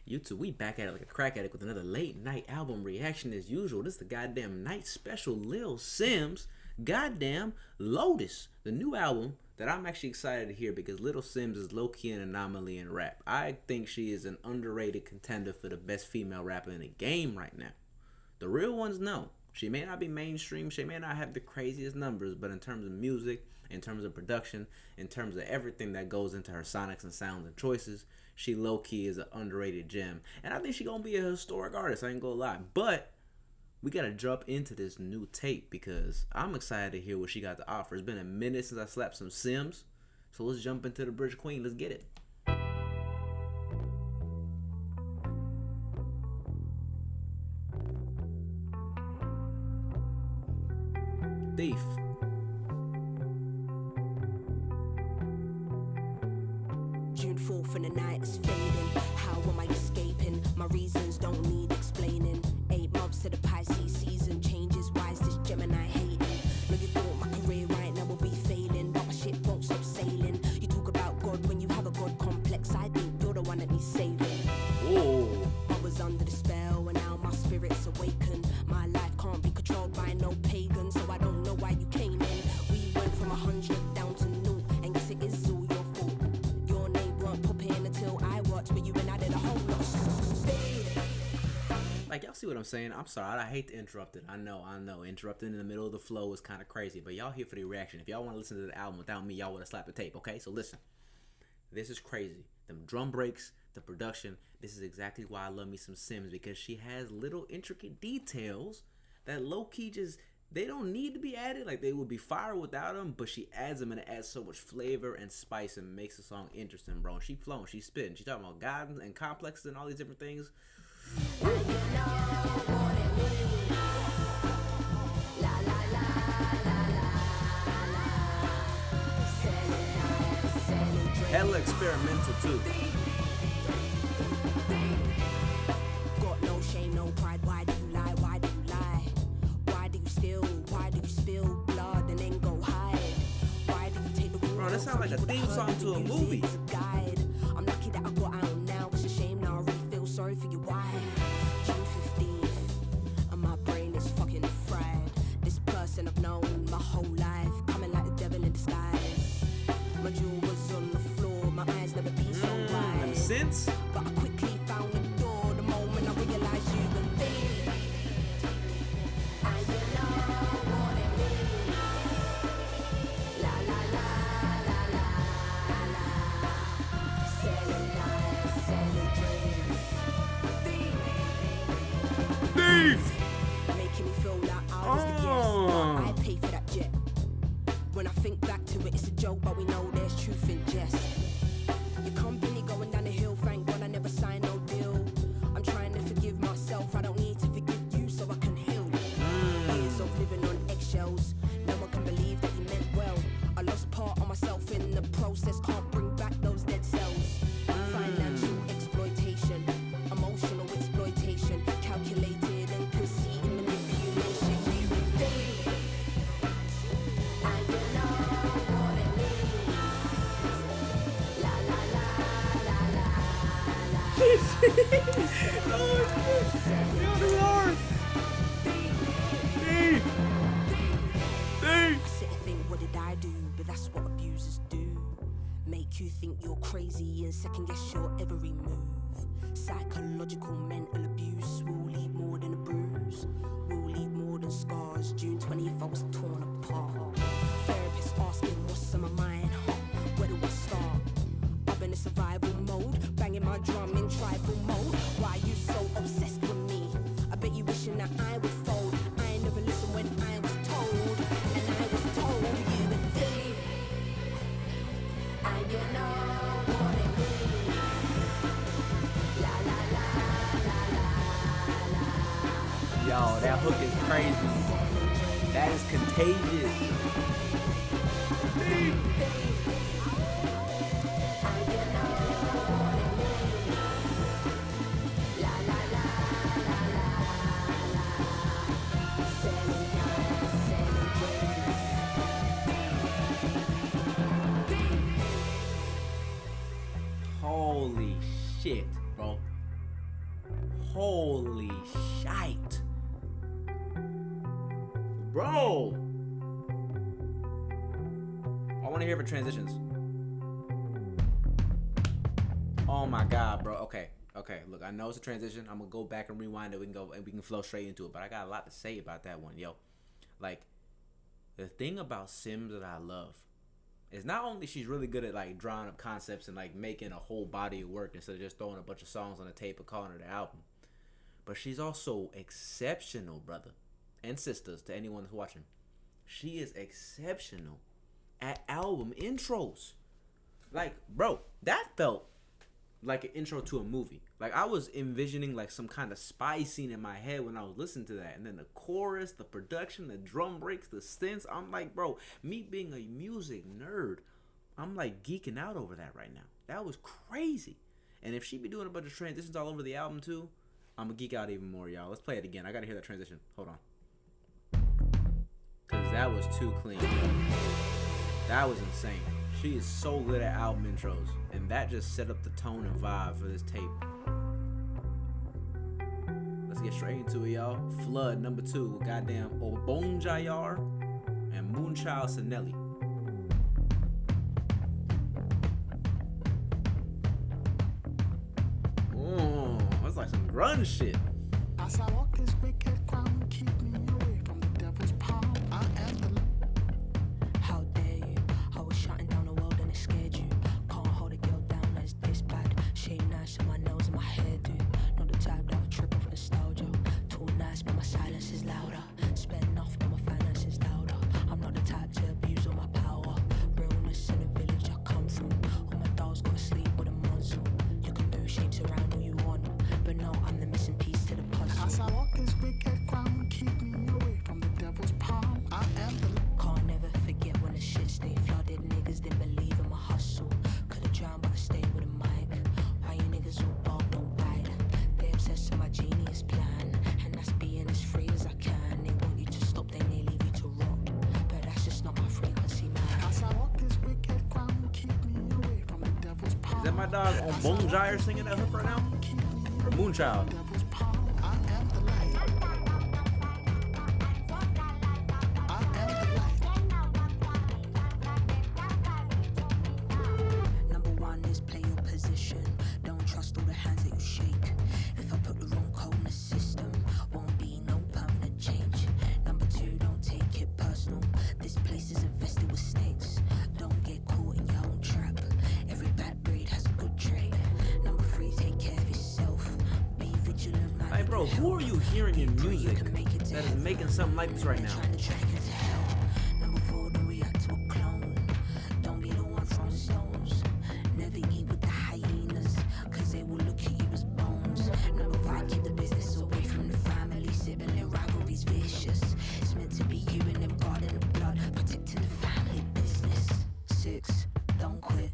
YouTube, we back at it like a crack addict with another late night album reaction as usual. This is the goddamn night special Lil Simz, goddamn Lotus, the new album that I'm actually excited to hear because Lil Simz is low-key an anomaly in rap. I think she is an underrated contender for the best female rapper in the game right now. The real ones know. She may not be mainstream, she may not have the craziest numbers, but in terms of music, in terms of production, in terms of everything that goes into her sonics and sounds and choices, she low-key is an underrated gem. And I think she gonna be a historic artist, I ain't gonna lie. But we gotta jump into this new tape because I'm excited to hear what she got to offer. It's been a minute since I slapped some Simz, so let's jump into the Bridge Queen. Let's get it. Thief. June 4th and the night is fading. How am I escaping? My reasons don't need explaining. 8 months to the Pisces season changes. Why is this Gemini hating? Look, you thought my career right now will be failing, but my ship won't stop sailing. You talk about God when you have a God complex. I think you're the one that needs saving. Whoa. I was under the spell and now my spirit's awakened. My life can't be controlled by no pagan, so I don't know why you came in. We went from 100 down to 0, and guess it is all your fault. Your name weren't popping until I watched, but you and I did a whole lot of Like, y'all see what I'm saying? I'm sorry, I hate to interrupt it. I know. Interrupting in the middle of the flow is kind of crazy, but y'all here for the reaction. If y'all want to listen to the album without me, y'all would have slapped the tape, okay? So listen, this is crazy. Them drum breaks, the production, this is exactly why I love me some Simz, because she has little intricate details that low-key just, they don't need to be added. Like, they would be fire without them, but she adds them and it adds so much flavor and spice and makes the song interesting, bro. And she flowing, she spitting, she talking about God and complexes and all these different things. Hella experimental too. got no shame, no pride. Why do you lie? Why do you lie? Why do you steal? Why do you spill blood and then go hide? Why do you take the Bro, that sounds like a theme song to a movie. As a guide. I'm lucky that I got out now. It's a shame now. I really feel sorry for your wife. June 15th, and my brain is fucking fried. This person I've known my whole life, coming like the devil in disguise. My jaw was on the floor, my eyes never been so wide. Since? But I quickly found the door the moment I realized you were there. And you know what it means. La la la la la la. Selling lies, selling dreams. Thief! Making me feel like I was the guest, but I pay for that jet. When I think back to it, it's a joke, but we know there's truth in jest. Your company going down the hill, thank God I never signed no deal. I'm trying to forgive myself, I don't need to forgive you so I can heal. Years of living on eggshells, no one can believe that you meant well. I lost part of myself in the process, can't bring back those dead cells. Financial exploitation, emotional exploitation, calculated and conceited manipulation. You were there, and you know what it means. La la la la la la. Oh, Thief! I sit and think, what did I do? But that's what abusers do. Make you think you're crazy and second guess your every move. Psychological mental abuse will leave more than a bruise, will leave more than scars. June 20th, I was torn apart. Therapist asking what's on my mind, where do I start? I'm in a survival mode, banging my drum in tribal mode. Why you so obsessed with me? I bet you wishing that I would fold. I never listened when I was told, and I was told you the thing. And you know what it means. La la la la la la. Yo, that hook is crazy. That is contagious. Thief! And you know what it means. La la la la la la. Selling lies, selling dreams. Holy shit, bro. Holy shite. Bro. I want to hear if it transitions. Oh my god, bro. Okay. Look, I know it's a transition. I'm gonna go back and rewind it. We can flow straight into it. But I got a lot to say about that one, yo. Like, the thing about Simz that I love is not only she's really good at like drawing up concepts and like making a whole body of work instead of just throwing a bunch of songs on a tape and calling it an album, but she's also exceptional, brother and sisters, to anyone who's watching. She is exceptional at album intros. Like, bro, that felt like an intro to a movie. Like, I was envisioning like some kind of spy scene in my head when I was listening to that. And then the chorus, the production, the drum breaks, the synths. I'm like, bro, me being a music nerd, I'm like geeking out over that right now. That was crazy. And if she be doing a bunch of transitions all over the album too, I'm gonna geek out even more, y'all. Let's play it again. I gotta hear that transition. Hold on. Cause that was too clean, yo. That was insane. She is so good at album intros, and that just set up the tone and vibe for this tape. Let's get straight into it, y'all. Flood number 2 with goddamn Obonjayar and Moonchild Sanelli. Oh, that's like some grunge shit. As I walk this wicked ground, keep me away from the devil's palm. I am the How dare you? I was shutting down the world and it scared you. Can't hold a girl down as this bad. She ain't nice on my nose and my hairdo. Not the type that would trip off nostalgia. Too nice, but my silence is louder. Spend enough, but my finance is louder. I'm not the type to abuse all my power. Realness in the village I come from. All my dolls gotta sleep with a monsoon. You can do shapes around all you want, but no, I'm the missing piece to the puzzle. As I walk this wicked ground, keep me away from the devil's palm. I am the Can't never forget when the shit stayed flooded. Niggas didn't believe in my hustle. Could've drowned, but I stayed with a mic. Why you niggas all bark, no bite? They obsessed with my genius plan, and that's being as free as I can. They want you to stop, then they leave you to rot. But that's just not my frequency, man. As I walk this wicked ground, keep me away from the devil's palm. Is that my dog Obonjayar singing that hook right now? Keep me Or Moonchild? devil's palm. I am the light. I am the light. Number 1 is play your position. Don't trust all the hands that you shake. If I put the wrong code in the system, won't be no permanent change. Number 2, don't take it personal. This place is infested with snakes. Don't get caught in your own trap. Every bad breed has a good trait. Number 3, take care of yourself. Be vigilant, man. Hey, bro, who are you hearing in music that is making something like this right now? Trying to track you to hell. Number 4, don't react to a clone. Don't be the one throwing stones. Never eat with the hyenas, cause they will look at you as bones. Number 5, keep the business away from the family. Sibling rivalry's vicious. It's meant to be you and them guarding the blood, protecting the family business. 6, don't quit.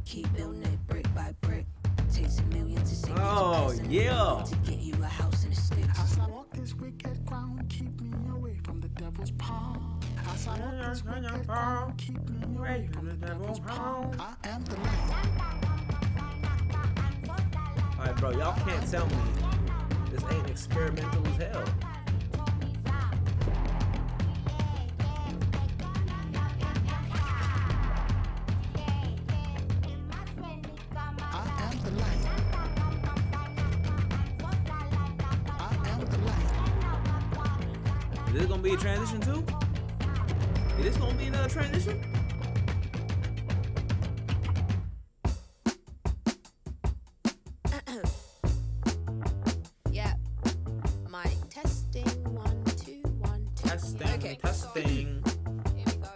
Keep building it brick by brick. Takes $1 million to save you Oh, to yeah. to get you a house and a sticks. As I walk this wicked ground, keep me away from the devil's palm. As I walk this wicked ground, keep me away from the devil's palm. I am the light. Alright, bro, y'all can't tell me this ain't experimental as hell. I am the light. I am the light. Is this gonna be a transition too? Is this gonna be another transition? Yeah. Mic testing 1 2 1 2. Testing, Okay. testing. Here we go.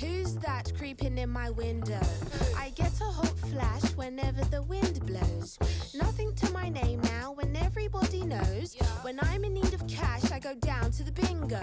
Who's that creeping in my window? I get a hot flash whenever the wind blows. Nothing to my name now when everybody knows. When I'm in need of cash, I go down to the bingo.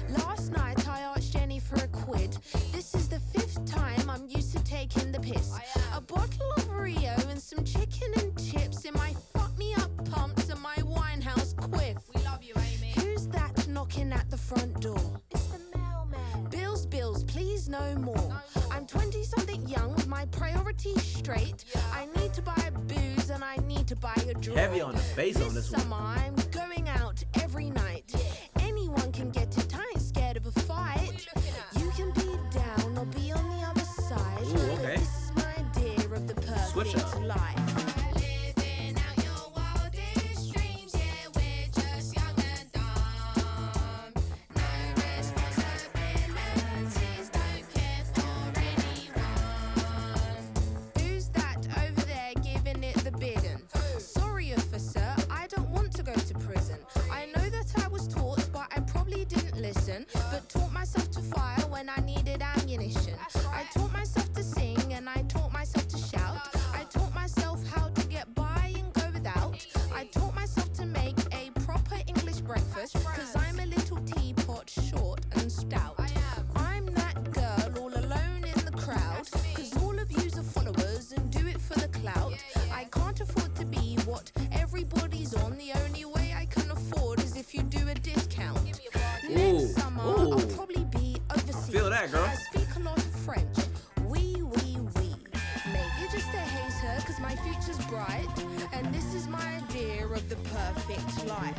Last night I asked Jenny for a quid. This is the 5th time I'm used to taking the piss. A bottle of Rio and some chicken and chips in my fuck me up pumps and my Winehouse quiff. We love you, Amy. Who's that knocking at the front door? It's the mailman. Bills, please no more. I'm 20 something young with my priorities straight. I need to buy booze and I need to buy a drink. Heavy on the bass on this one. Summer, I'm going out every night. Anyone can get it, I ain't scared of a fight. You can be down or be on the other side. Ooh, okay. But this is my idea of the perfect Switch up. life. Who's that over there giving it the bidding? Sorry, officer, I don't want to go to prison. I know that I was taught, but I probably didn't listen. But taught myself to fire when I needed ammunition. I taught myself to sing and I taught myself to shout. I taught myself how to get by and go without. I taught myself to make a proper English breakfast, cause I'm a little teapot, short and stout. I'm that girl all alone in the crowd, cause all of yous are followers and do it for the clout. I can't afford to be what everybody's on. The only way I can afford is if you do a discount. Next summer, I'll probably be overseas. Feel that, girl. I speak a lot of French. Oui, oui, oui. Maybe just a hater, cause my future's bright. And this is my idea of the perfect life.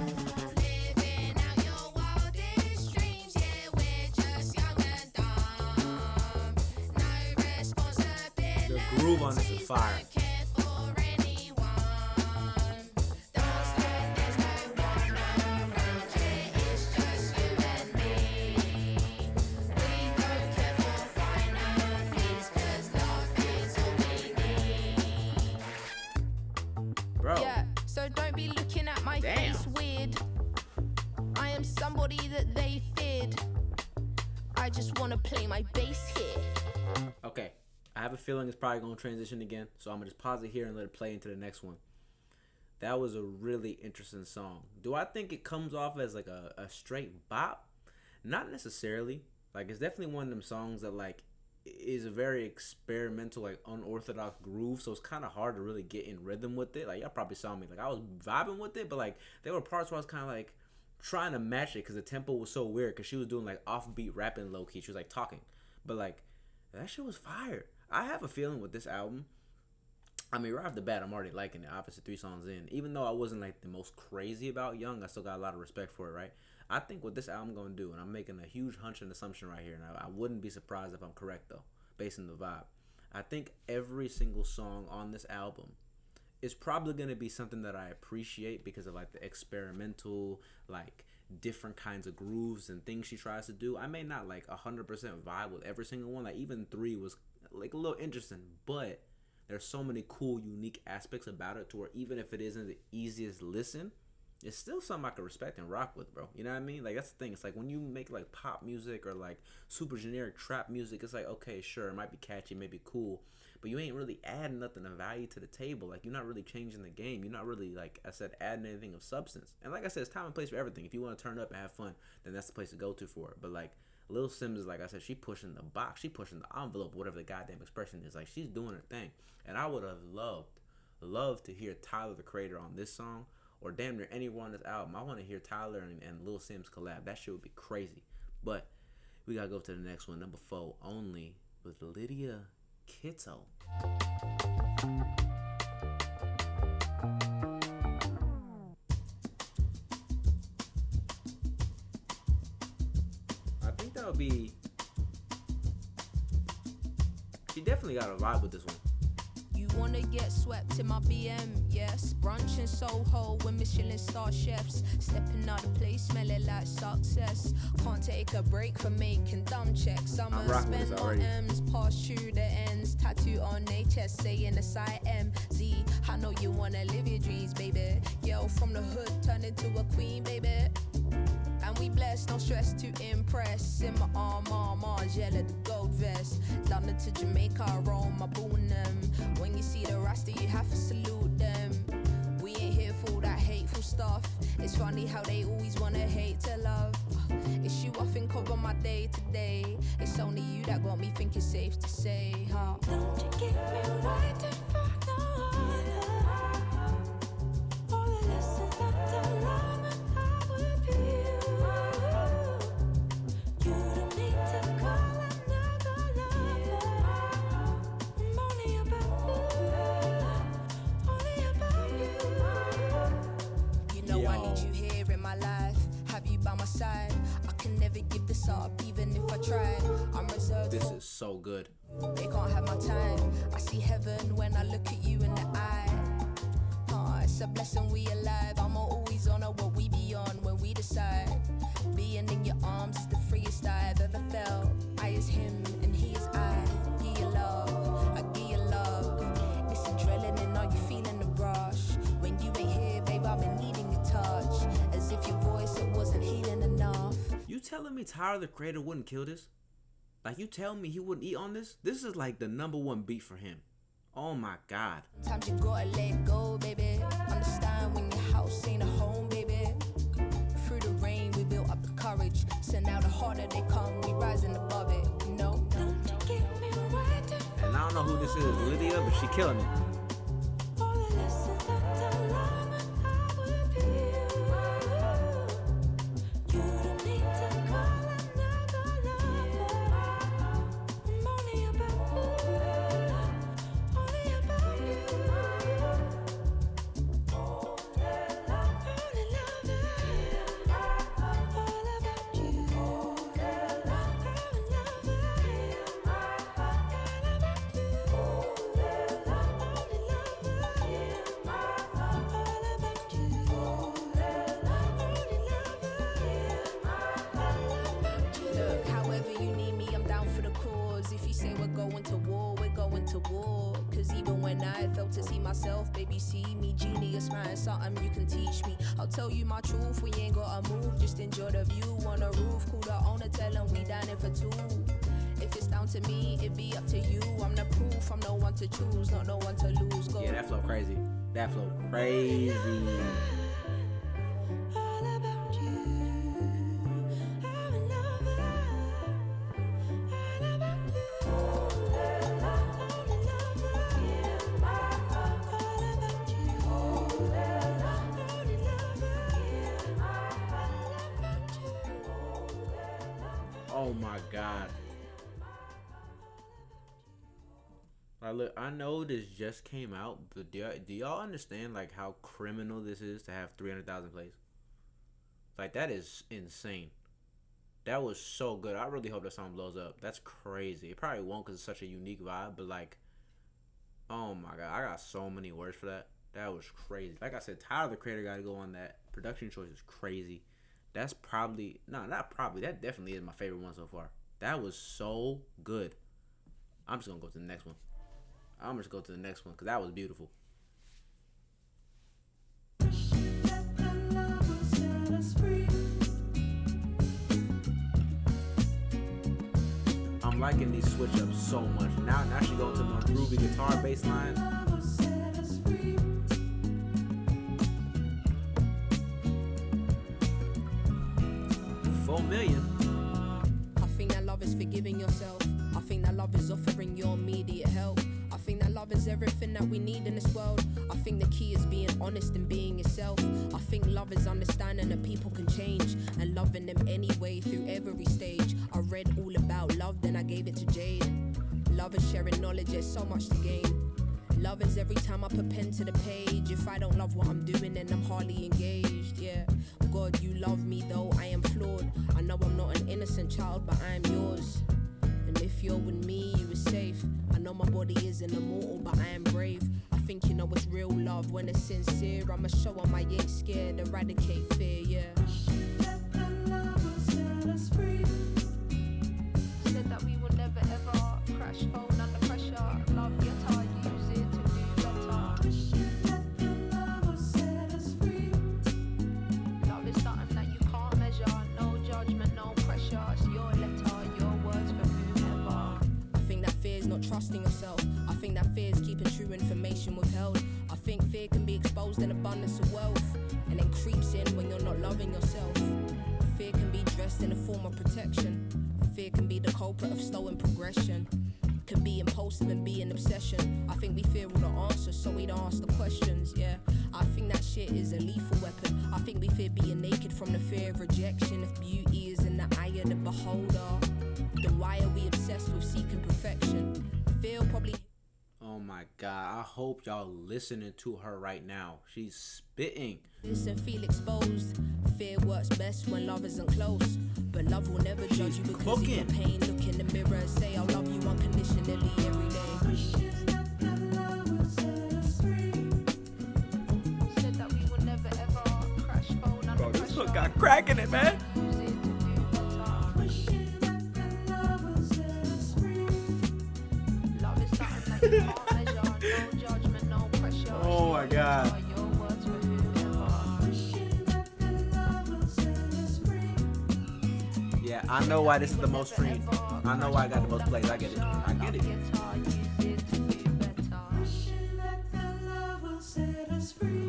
Living out your wildest dreams, yeah, we're just young and dumb. No responsibility. The groove on this is fire. Bro. Yeah, so don't be looking at my Damn. face weird. I am somebody that they feared. I just wanna play my bass here. Okay, I have a feeling it's probably gonna transition again, so I'm gonna just pause it here and let it play into the next one. That was a really interesting song. Do I think it comes off as like a straight bop? Not necessarily. Like, it's definitely one of them songs that like is a very experimental, like unorthodox groove, so it's kind of hard to really get in rhythm with it. Like, y'all probably saw me, like I was vibing with it, but like there were parts where I was kind of like trying to match it because the tempo was so weird, because she was doing like offbeat rapping low key. She was like talking, but like that shit was fire. I have a feeling with this album, I mean, right off the bat, I'm already liking it. Obviously, 3 songs in. Even though I wasn't like the most crazy about Young, I still got a lot of respect for it, right? I think what this album gonna do, and I'm making a huge hunch and assumption right here, and I wouldn't be surprised if I'm correct though, based on the vibe. I think every single song on this album is probably gonna be something that I appreciate because of like the experimental, like different kinds of grooves and things she tries to do. I may not like 100% vibe with every single one. Like even 3 was like a little interesting, but there's so many cool, unique aspects about it to where even if it isn't the easiest listen, it's still something I can respect and rock with, bro. You know what I mean? Like, that's the thing. It's like when you make like pop music or like super generic trap music, it's like, okay, sure, it might be catchy, it may be cool, but you ain't really adding nothing of value to the table. Like, you're not really changing the game. You're not really, like I said, adding anything of substance. And like I said, it's time and place for everything. If you want to turn up and have fun, then that's the place to go to for it. But like Lil Simz is, like I said, she pushing the box, she pushing the envelope, whatever the goddamn expression is. Like, she's doing her thing. And I would have loved to hear Tyler, the Creator, on this song, or damn near anyone on this album. I want to hear Tyler and Lil Simz collab. That shit would be crazy. But we gotta go to the next one, number 4, Only, with Lydia Kitto. I think that'll be. She definitely got a vibe with this one. You wanna get swept in my BM, yes. Brunch in Soho with Michelin star chefs. Stepping out of place, smelling like success. Can't take a break from making dumb checks. I'ma spend my M's, pass through the ends. Tattoo on their chest, saying SIMZ. I know you wanna live your dreams, baby. Girl from the hood, turn into a queen, baby. And we blessed, no stress to impress. In my arm, Margiela, the gold vest. London to Jamaica, I roll my Boonham. When you see the Rasta, you have to salute them. We ain't here for that hateful stuff. It's funny how they always wanna hate to love. It's you I think of on my day to day. It's only you that got me thinking safe to say, huh? Don't you give me right to fuck no other. All the lessons that I learned when I was you. You don't need to call another lover. I'm only about you. Only about you. mess up, even if I tried. I'm reserved. This is so good. They can't have my time. I see heaven when I look at you in the eye. It's a blessing we alive. I'm always honor what we be on when we decide. Being in your arms is the freest I've ever felt. I is him and he is I. Give you love, I give you love. This adrenaline, are you feeling the rush? When you ain't here, babe, I've been needing your touch. As if your voice, it wasn't healing enough. You telling me Tyler the Creator wouldn't kill this? Like, you tell me he wouldn't eat on this? This is like the #1 beat for him. Oh my God. Sometimes you gotta let go, baby. Understand when your house ain't a home, baby. Through the rain, we built up the courage. So now the harder they come, we rising above it. No, don't give me right. And I don't know who this is, Lydia, but she killing it. All the lessons that I learned with you. You don't need to call another lover. I'm only about you. Only about you. Only love you. All about you. Look, however you need me, I'm down for the cause. If you say we're going to war, we're going to war. Cause even when I failed to see myself, baby, see me. Genius, man, something you can teach me. I'll tell you my truth, we ain't gotta move. Just enjoy the view on the roof. Call the owner, tell him we dining for two. If it's down to me, it be up to you. I'm the proof, I'm no one to choose, not no one to lose. Go. Yeah, that flow crazy. That flow crazy. All about you. I'm in love with you. All about you. All in love with you. All about you. All in love with you. Oh my God. Like, look, I know this just came out, but do y'all understand like how criminal this is to have 300,000 plays? Like, that is insane. That was so good. I really hope that song blows up. That's crazy. It probably won't because it's such a unique vibe, but like, oh my God, I got so many words for that. That was crazy. Like I said, Tyler the Creator got to go on that. Production choice is crazy. That's probably, no, not probably, that definitely is my favorite one so far. That was so good. I'm just going to go to the next one. I'm just going to go to the next one because that was beautiful. I'm liking these switch ups so much. Now she going to the groovy guitar bass line. 4 million. I think that love is forgiving yourself. I think that love is offering your immediate help. I think that love is everything that we need in this world. I think the key is being honest and being yourself. I think love is understanding that people can change and loving them anyway through every stage. I read all about love, then I gave it to Jade. Love is sharing knowledge, there's so much to gain. Love is every time I put pen to the page. If I don't love what I'm doing, then I'm hardly engaged, yeah. God, you love me though I am flawed. I know I'm not an innocent child, but I am yours. And if you're with me, you are safe. I know my body isn't immortal, but I am brave. I think you know it's real love when it's sincere. I'ma show 'em I ain't scared, eradicate fear, yeah. Said that we will never ever crash phone under pressure. Love your tie, use it to do better. Love is something that you can't measure. No judgment, no pressure. It's your letter, your words for whomever. I think that fear is not trusting yourself. I think that fear is keeping true information withheld. I think fear can be exposed in abundance of wealth, and then creeps in when you're not loving yourself. Fear can be dressed in a form of protection. Fear can be the culprit of stolen progression. Can be impulsive and be an obsession. I think we fear all the answers, so we don't ask the questions, yeah. I think that shit is a lethal weapon. I think we fear being naked from the fear of rejection. If beauty is in the eye of the beholder, then why are we obsessed with seeking perfection? Fear probably... Oh Oh my God, I hope y'all listening to her right now. She's spitting. Listen, feel exposed. Fear works best when love isn't close. But love will never judge you because of your pain. Look in the mirror and say, I love you unconditionally every day. Said that we will never ever crash phone under pressure. This one got crack in it, man. Love is something that you can't measure. No judgment, no pressure. Oh my God. Your words for whoever. Yeah, I know why this is the most streamed. I know why I got the most plays. I get it. I get it.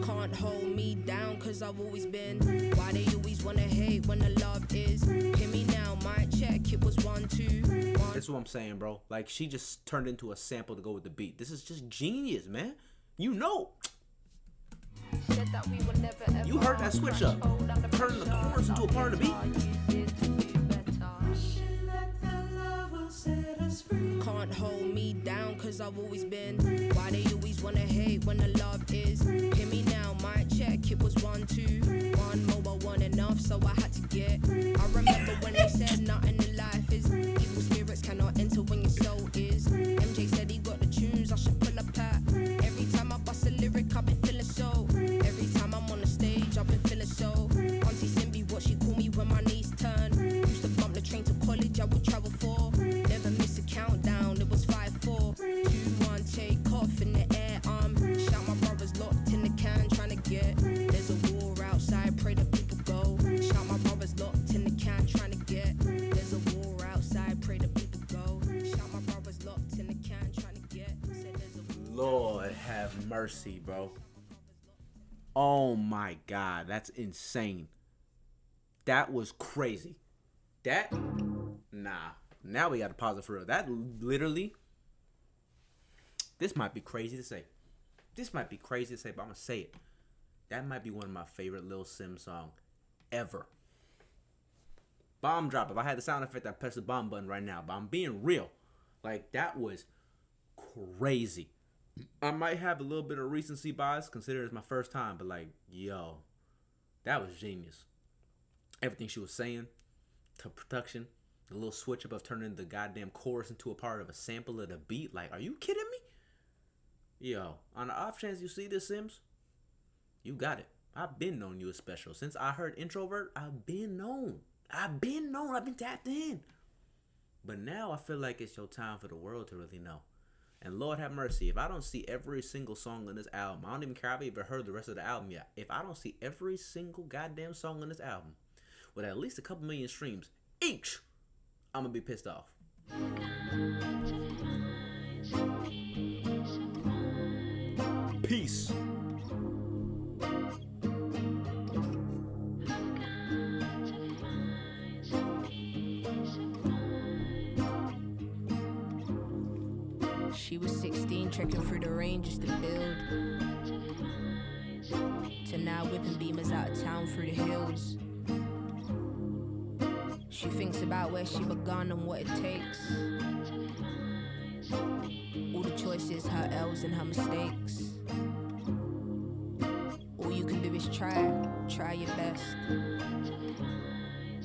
Can't hold me down cause I've always been. Why they always wanna hate when the love is. Hear me now, mic check, it was 1, 2, 1. This is what I'm saying, bro. Like, she just turned into a sample to go with the beat. This is just genius, man. You know. Said that we would never ever. You heard that switch up. Turn the chorus into a part of the beat. Can't hold me down cause I've always been. Why they always wanna hate when the love is. Hear me now, mic check, it was 1, 2, 1. Mobile one enough, so I had to get. I remember when they said nothing in life is. Evil spirits cannot enter when your soul is. MJ said he got the tunes, I should pull up at. Every time I bust a lyric, I've been feeling so. Every time I'm on the stage, I've been feeling so. Auntie Simbi, what she call me when my knees turn. Used to bump the train to college, I would travel for. Never miss a countdown, it was 5, 4, 2, 1, take off in the air. Shout my brothers locked in the can, trying to get. There's a war outside, pray that people go. Shout my brothers locked in the can, trying to get. There's a war outside, pray that people go. Shout my brothers locked in the can, trying to get. Said there's a war. Lord have mercy, bro. Oh my God, that's insane. That was crazy. That, nah. Now we gotta pause it for real. That literally, this might be crazy to say. This might be crazy to say, but I'm gonna say it. That might be one of my favorite Lil Simz song ever. Bomb drop. If I had the sound effect, I'd press the bomb button right now. But I'm being real. Like, that was crazy. I might have a little bit of recency bias, considering it's my first time, but like, yo, that was genius. Everything she was saying, to production, the little switch up of turning the goddamn chorus into a part of a sample of the beat. Like, are you kidding me? Yo, on the off chance you see this, Simz, you got it. I've been known you as special. Since I heard Introvert, I've been known. I've been tapped in. But now I feel like it's your time for the world to really know. And Lord have mercy, if I don't see every single song on this album, I don't even care if I've even heard the rest of the album yet. If I don't see every single goddamn song on this album with at least a couple million streams each, I'm gonna be pissed off. Peace. She was 16, trekking through the rain just to build. To now whipping beamers out of town through the hills. She thinks about where she begun and what it takes. All the choices, her L's and her mistakes. All you can do is try your best.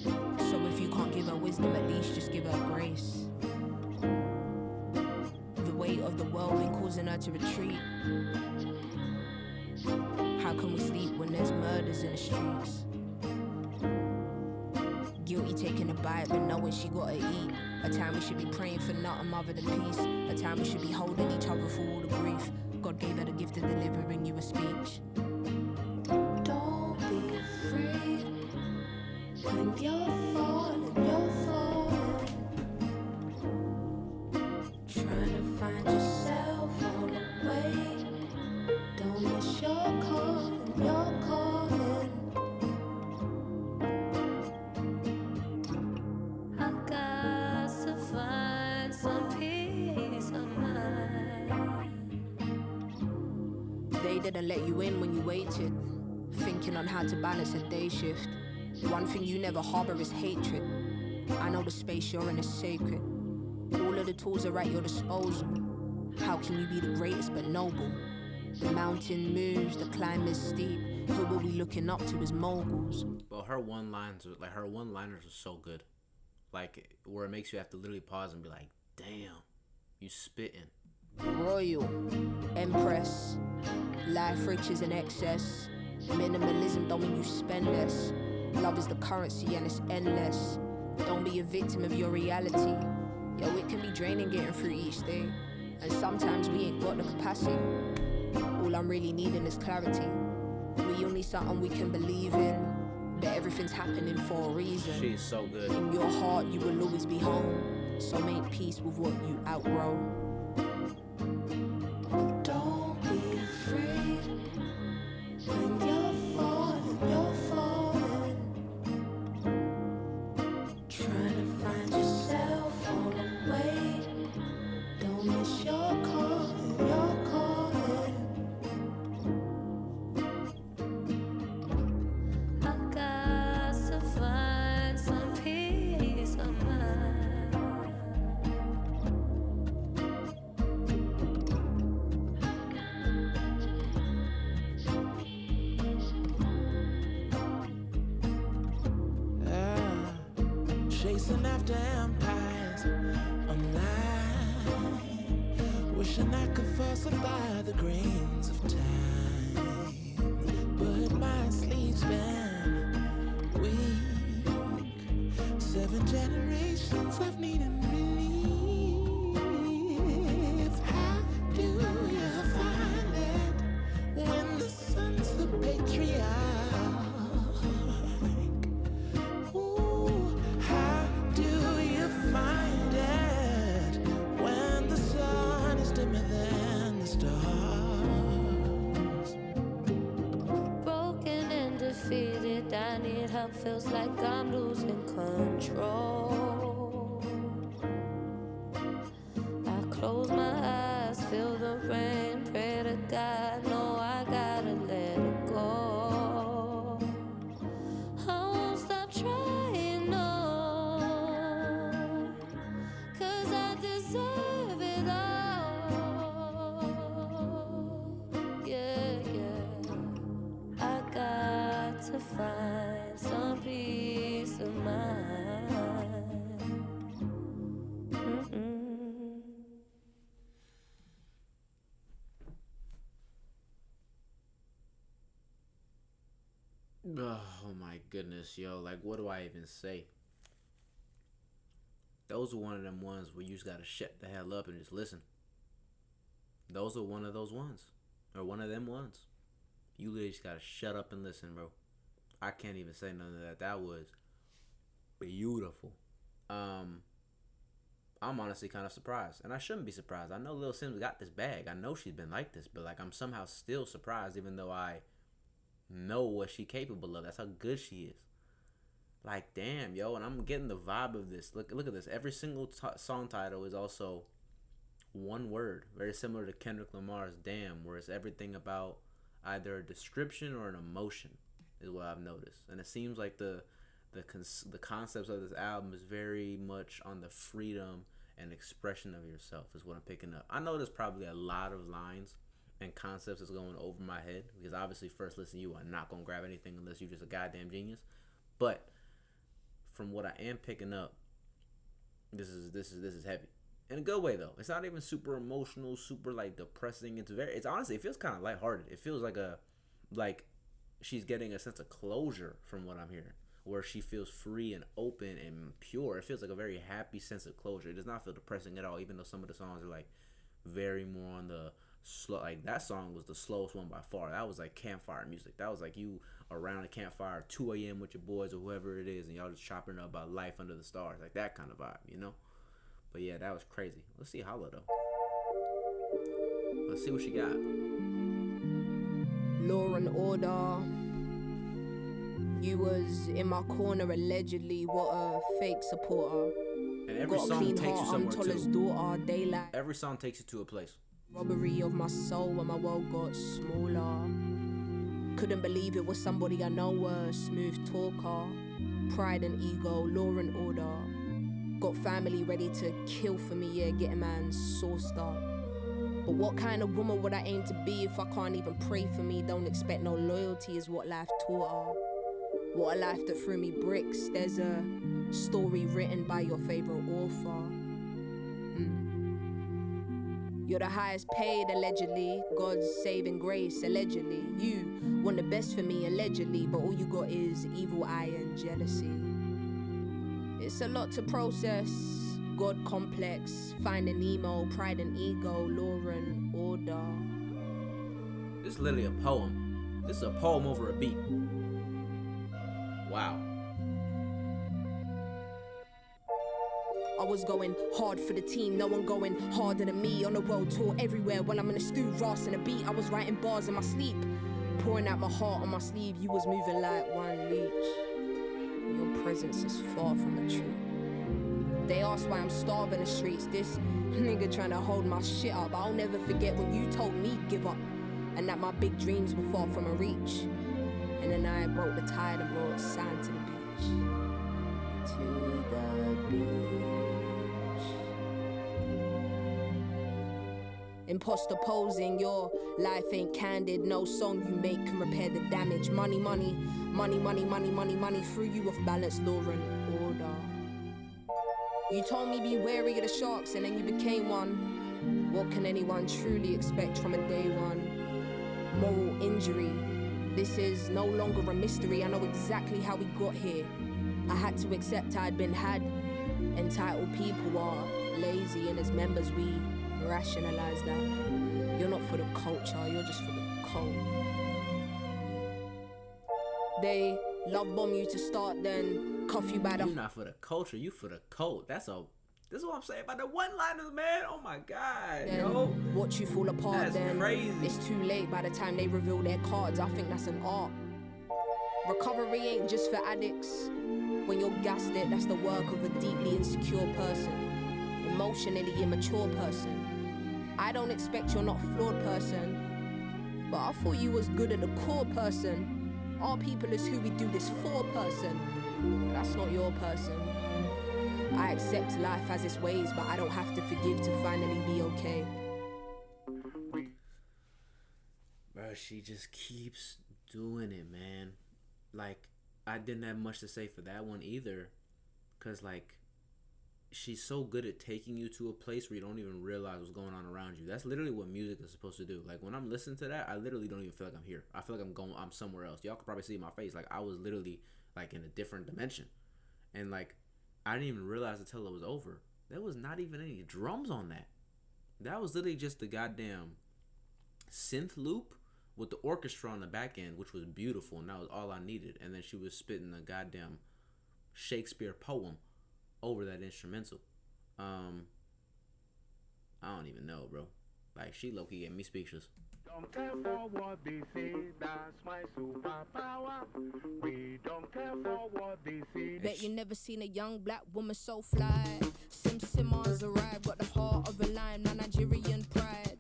So if you can't give her wisdom, at least just give her grace. The weight of the world been causing her to retreat. How can we sleep when there's murders in the streets? Guilty taking a bite, but knowing she gotta eat. A time we should be praying for nothing other than peace. A time we should be holding each other for all the grief. God gave her the gift of delivering you a speech. Don't be afraid when you're falling, trying to find yourself on the way. Don't miss your calling, your calling. I got to find some peace of mind. They didn't let you in when you waited, thinking on how to balance a day shift. One thing you never harbor is hatred. I know the space you're in is sacred. All of the tools are at your disposal. How can you be the greatest but noble? The mountain moves, the climb is steep. Who were we looking up to as moguls? But her one-liners are so good. Like, where it makes you have to literally pause and be like, damn, you spitting. Royal, Empress, life riches in excess. Minimalism don't mean you spend less. Love is the currency and it's endless. Don't be a victim of your reality. Yo, it can be draining getting through each day. And sometimes we ain't got the capacity. All I'm really needing is clarity. We all need something we can believe in. But everything's happening for a reason. She's so good. In your heart you will always be home. So make peace with what you outgrow. Don't be afraid. When you're falling. Trying to find yourself on the way. Don't miss your calling, your calling. I got to find some peace of mind. Chasing after empires online, wishing I could falsify the grains of time, but my sleep's been weak. 7 generations of needing relief. How do you find it when the sun's the patriarch? Ooh, how do you find it when the sun is dimmer than the stars? Broken and defeated, I need help, feels like I'm losing control. I close my eyes, feel the rain, pray to God, no, I gotta let it go. I won't stop trying, no, 'cause I deserve it all. Yeah, yeah. I got to find some peace of mind. Oh my goodness, yo. Like, what do I even say? Those are one of them ones where you just gotta shut the hell up and just listen. Those are one of those ones. Or one of them ones. You literally just gotta shut up and listen, bro. I can't even say none of that. That was beautiful. I'm honestly kind of surprised. And I shouldn't be surprised. I know Lil Simz got this bag. I know she's been like this. But, like, I'm somehow still surprised, even though I know what she's capable of. That's how good she is. Like, damn, yo. And I'm getting the vibe of this. Look at this. Every single song title is also one word. Very similar to Kendrick Lamar's Damn, where it's everything about either a description or an emotion, is what I've noticed. And it seems like the concepts of this album is very much on the freedom and expression of yourself, is what I'm picking up. I know there's probably a lot of lines and concepts that's going over my head, because obviously first listen you are not gonna grab anything unless you're just a goddamn genius. But from what I am picking up, this is heavy. In a good way though. It's not even super emotional, super like depressing. It's honestly, it feels kind of lighthearted. It feels like she's getting a sense of closure from what I'm hearing, where she feels free and open and pure. It feels like a very happy sense of closure. It does not feel depressing at all, even though some of the songs are like very more on the slow. Like, that song was the slowest one by far. That was like campfire music. That was like you around a campfire 2 a.m. with your boys or whoever it is, and y'all just chopping up about life under the stars, like that kind of vibe, you know. But yeah, that was crazy. Let's see Holla though. Let's see what she got. Law and order. You was in my corner allegedly. What a fake supporter. And every Got a song clean takes you heart, I'm somewhere Toller's too. daughter. Daylight. Every song takes you to a place. Robbery of my soul when my world got smaller. Couldn't believe it was somebody I know, a smooth talker. Pride and ego, law and order. Got family ready to kill for me, yeah, get a man sauced up. But what kind of woman would I aim to be if I can't even pray for me? Don't expect no loyalty is what life taught her. What a life that threw me bricks. There's a story written by your favorite author. You're the highest paid, allegedly. God's saving grace, allegedly. You want the best for me, allegedly. But all you got is evil eye and jealousy. It's a lot to process. God complex, finding Nemo, pride and ego, law and order. This is literally a poem. This is a poem over a beat. Wow. I was going hard for the team, no one going harder than me. On a world tour everywhere, when I'm in a stew, ras and a beat. I was writing bars in my sleep, pouring out my heart on my sleeve. You was moving like one leech. Your presence is far from the truth. They ask why I'm starving the streets. This nigga trying to hold my shit up. I'll never forget when you told me give up, and that my big dreams were far from a reach. And then I broke the tide and brought sand to the beach. To the beach. Imposter posing, your life ain't candid. No song you make can repair the damage. Money, money, money, money, money, money, money. Threw you off balance, law and order. You told me be wary of the sharks and then you became one. What can anyone truly expect from a day one? Moral injury. This is no longer a mystery. I know exactly how we got here. I had to accept I'd been had. Entitled people are lazy, and as members we rationalize that. You're not for the culture, you're just for the cult. They love bomb you to start, then cuff you by the... You're not for the culture, you for the cult. This is what I'm saying about the one-liners, man. Oh my God, then yo. watch you fall apart. That's then crazy. It's too late by the time they reveal their cards. I think that's an art. Recovery ain't just for addicts. When you're gaslit, that's the work of a deeply insecure person, emotionally immature person. I don't expect you're not a flawed person, but I thought you was good at the core person. Our people is who we do this for person. That's not your person. I accept life as its ways, but I don't have to forgive to finally be okay. Bro, she just keeps doing it, man. Like, I didn't have much to say for that one either. Because, like, she's so good at taking you to a place where you don't even realize what's going on around you. That's literally what music is supposed to do. Like, when I'm listening to that, I literally don't even feel like I'm here. I feel like I'm somewhere else. Y'all could probably see my face. Like, I was literally, like, in a different dimension. And, like, I didn't even realize until it was over. There was not even any drums on that. That was literally just the goddamn synth loop with the orchestra on the back end, which was beautiful, and that was all I needed. And then she was spitting a goddamn Shakespeare poem over that instrumental. I don't even know, bro. Like, she low-key gave me speechless. Don't care for what they say, that's my superpower. We don't care for what they say. Bet you never seen a young black woman so fly. Simz arrived, got the heart of a lion, my Nigerian pride.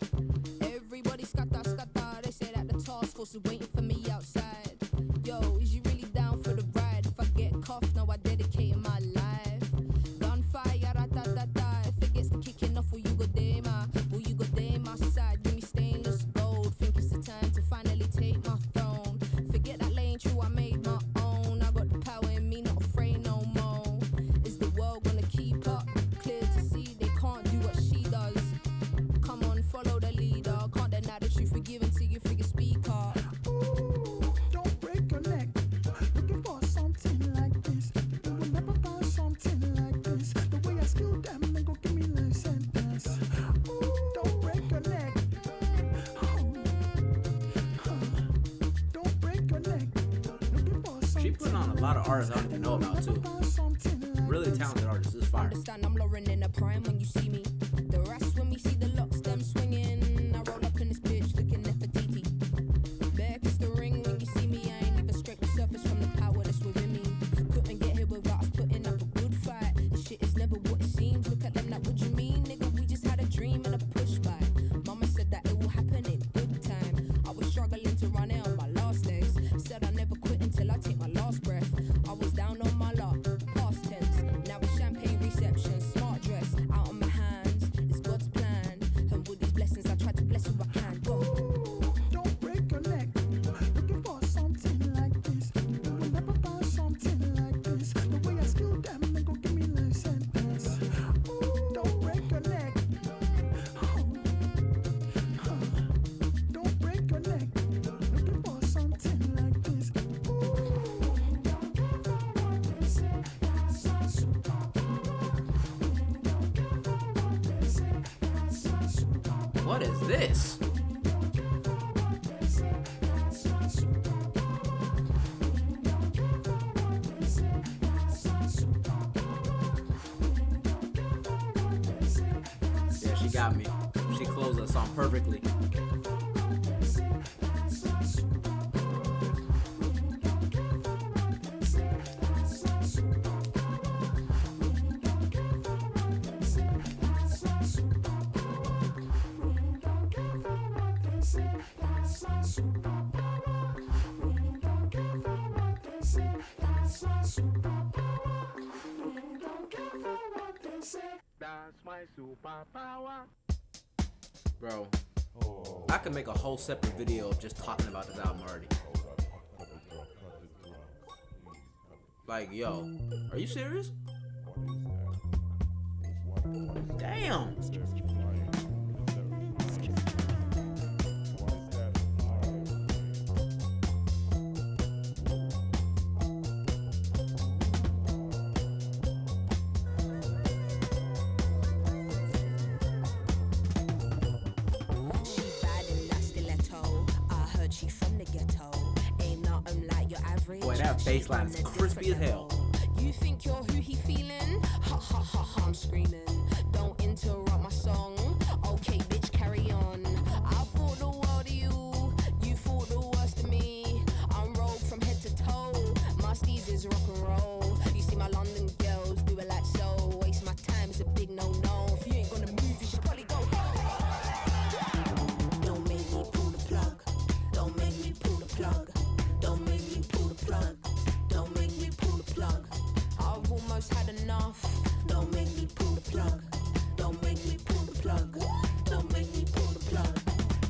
Everybody scatter, scatter. They say that the task force is waiting for me outside. Yo, is you really down for the ride? If I get cuffed, now I dedicate my life. Gunfire, da-da-da-da. If it gets the kicking off, will you go there, ma? Will you go there, my side? Give me stainless gold. Think it's the time to finally take my throne. Forget that lane, true, I made my own. I got the power in me, not afraid no more. Is the world gonna keep up? Clear to see they can't do what she does. Come on, follow the leader. Can't deny the truth, forgive until you figure speak up. Ooh, don't break your neck. Looking for something like this. You will never find something like this. The way I skill them, they go give me life sentence. Ooh, don't break your neck. Don't break your neck. Looking for something. She put on a lot of artists I don't even know about, too. Really talented artists. This is fire. Understand I'm Lauren in a prime when you see me. The rest when we see the locks, them swinging. I roll up in this bitch looking Nefertiti. Back is the ring when you see me. I ain't even scraped the surface from the power that's within me. Couldn't get here without us putting up a good fight. This shit is never what it seems. Look at them like, what you mean, nigga? We just had a dream and a push by. Mama said that it will happen in good time. I was struggling to run it on my last legs. Said I never quit until I take my last breath. I was down on my luck, past tense. Now it's champagne reception, smart dress out on my hands. It's God's What is this? Yeah, she got me. She closed that song perfectly. That's my superpower. Bro, I could make a whole separate video of just talking about this album already. Like, yo, are you serious? Damn. She bad in that stiletto. I heard she from the ghetto. Ain't nothing like your average. Boy, that She bass line on is a crispy different as hell. level. You think you're who he feeling? Ha ha ha ha, I'm screaming. Don't interrupt my song. Okay, bitch, carry on. I thought the world of you. You thought the worst of me. I'm rogue from head to toe. My steez is rock and roll. You see my London girls do it like so. Waste my time is a big no-no. If you ain't gonna move, you should probably go home. Don't make me pull the plug. Don't make me pull the plug. Don't make me pull the plug. Don't make me pull the plug. I've almost had enough. Don't make me pull the plug. Don't make me pull the plug. Don't make me pull the plug.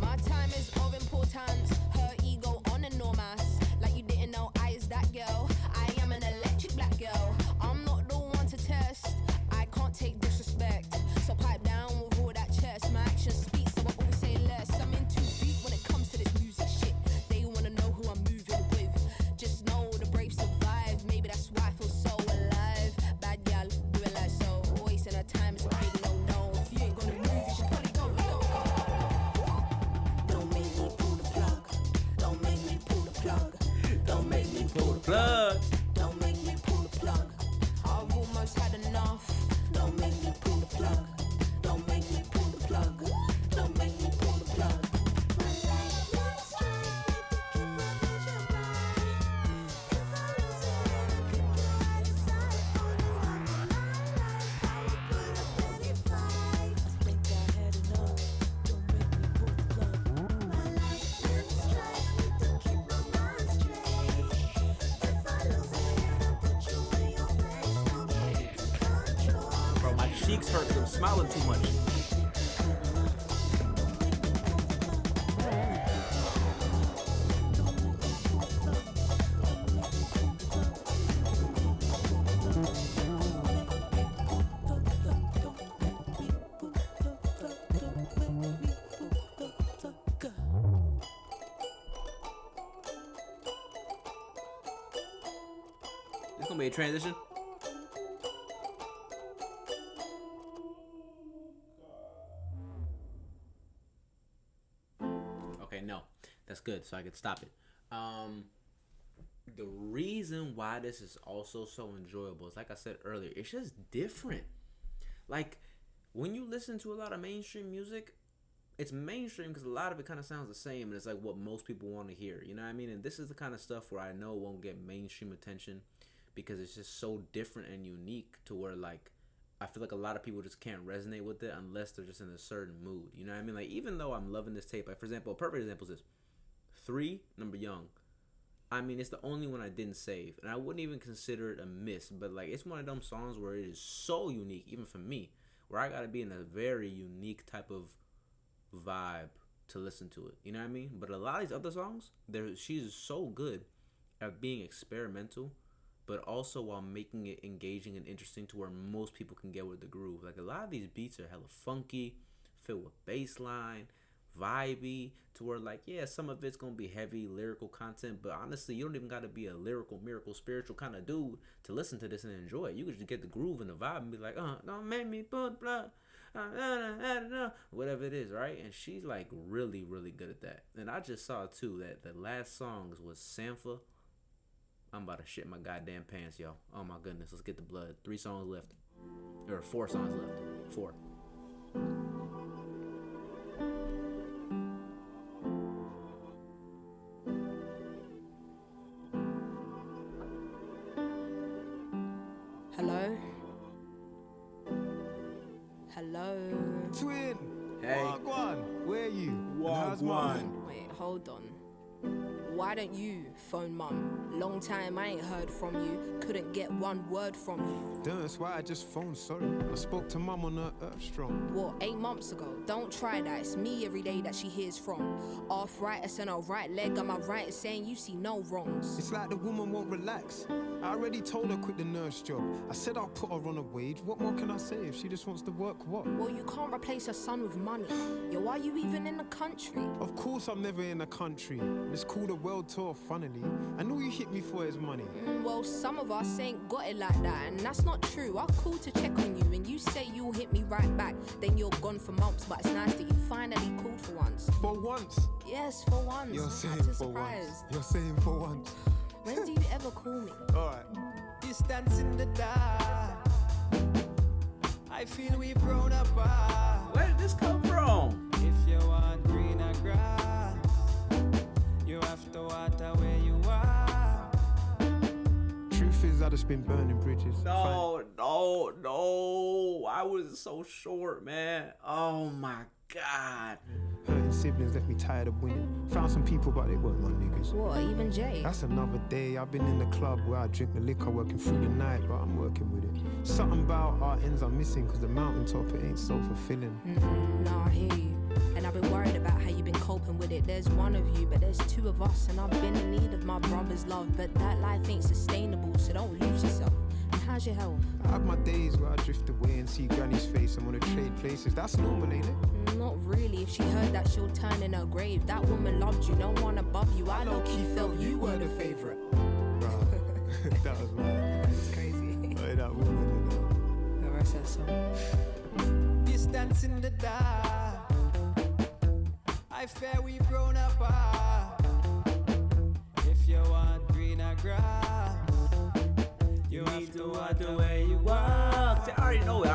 My time is of importance. Her ego on enormous. Like you didn't know I is that girl. I am an electric black girl. I'm not the one to test. I can't take disrespect. So pipe down with all that chest. My actions speak, so I always say less. I'm in too deep when it comes to this music shit. They wanna know who I'm moving with. Just know the brave survive. Maybe that's why I feel so alive. Bad gal, do it like so. Wasting her time is a big no-no. If you ain't gonna move, you should probably go. Don't make me pull the plug. Don't make me pull the plug. Don't make me pull the Plug. Don't make me pull the plug. I've almost had enough. Don't make me pull the plug. Don't make me pull the plug. Don't make me pull the plug. Bro, my cheeks hurt because I'm smiling too much. This gonna be a transition. Okay, no, that's good. So I could stop it. The reason why this is also so enjoyable is, like I said earlier, it's just different. Like when you listen to a lot of mainstream music, it's mainstream because a lot of it kind of sounds the same, and it's like what most people want to hear. You know what I mean? And this is the kind of stuff where I know won't get mainstream attention because it's just so different and unique to where, like, I feel like a lot of people just can't resonate with it unless they're just in a certain mood. You know what I mean? Like, even though I'm loving this tape, like, for example, a perfect example is this. 3, Number Young. I mean, it's the only one I didn't save, and I wouldn't even consider it a miss, but, like, it's one of them songs where it is so unique, even for me, where I gotta be in a very unique type of vibe to listen to it. You know what I mean? But a lot of these other songs, she's so good at being experimental, but also while making it engaging and interesting to where most people can get with the groove. Like, a lot of these beats are hella funky, filled with bass line, vibey, to where, like, yeah, some of it's gonna be heavy lyrical content, but honestly, you don't even gotta be a lyrical, miracle, spiritual kind of dude to listen to this and enjoy it. You could just get the groove and the vibe and be like, don't make me put blood, whatever it is, right? And she's like really, really good at that. And I just saw too that the last songs was Sampha. I'm about to shit my goddamn pants, yo. Oh my goodness, let's get the blood. 3 songs left. Or 4 songs left. 4. Hello? Hello? Twin! Hey. Wagwan! Where are you? And how's mine? Wait, hold on. Why don't you phone mum? Long time I ain't heard from you. Couldn't get one word from you. That's why I just phoned, sorry. I spoke to mum on her Earth Strong. What, 8 months ago? Don't try that. It's me every day that she hears from. Arthritis in her right leg. Am I right in saying you see no wrongs? It's like the woman won't relax. I already told her quit the nurse job. I said I'll put her on a wage. What more can I say if she just wants to work? What? Well, you can't replace her son with money. Yo, are you even in the country? Of course I'm never in the country. It's called a world tour, funnily. And all you hit me for is money. Well, some of us ain't got it like that, and that's not true. I'll call to check on you, and you say you'll hit me right back. Then you're gone for months, but it's nice that you finally called for once. For once? Yes, for once. You're I'm saying not too for once. surprised. You're saying for once. When do you ever call me? Alright. Distance in the dark. I feel we've grown apart. Where did this come from? If you want greener grass, you have to water where you are. Truth is, I just been burning bridges. No. I was so short, man. Oh my God. Hurting siblings left me tired of winning. Found some people, but they weren't my niggas. What, even Jay? That's another day. I've been in the club where I drink the liquor, working through the night, but I'm working with it. Something about our ends I'm missing, cause the mountaintop, it ain't so fulfilling. No, I hear you. And I've been worried about how you've been coping with it. There's one of you, but there's 2 of us. And I've been in need of my brother's love. But that life ain't sustainable, so don't lose yourself. And how's your health? I have my days where I drift away and see Granny's face and wanna trade places. That's normal, ain't it? Not really. If she heard that, she'll turn in her grave. That woman loved you, no one above you. I low-key felt you were the favorite. Bruh, that was mad. It's crazy. Hey, that woman, you know. The rest of the song. Distance in the dark. I fear we've grown apart. If you want greener grass, you have to water where you walk. I already know it.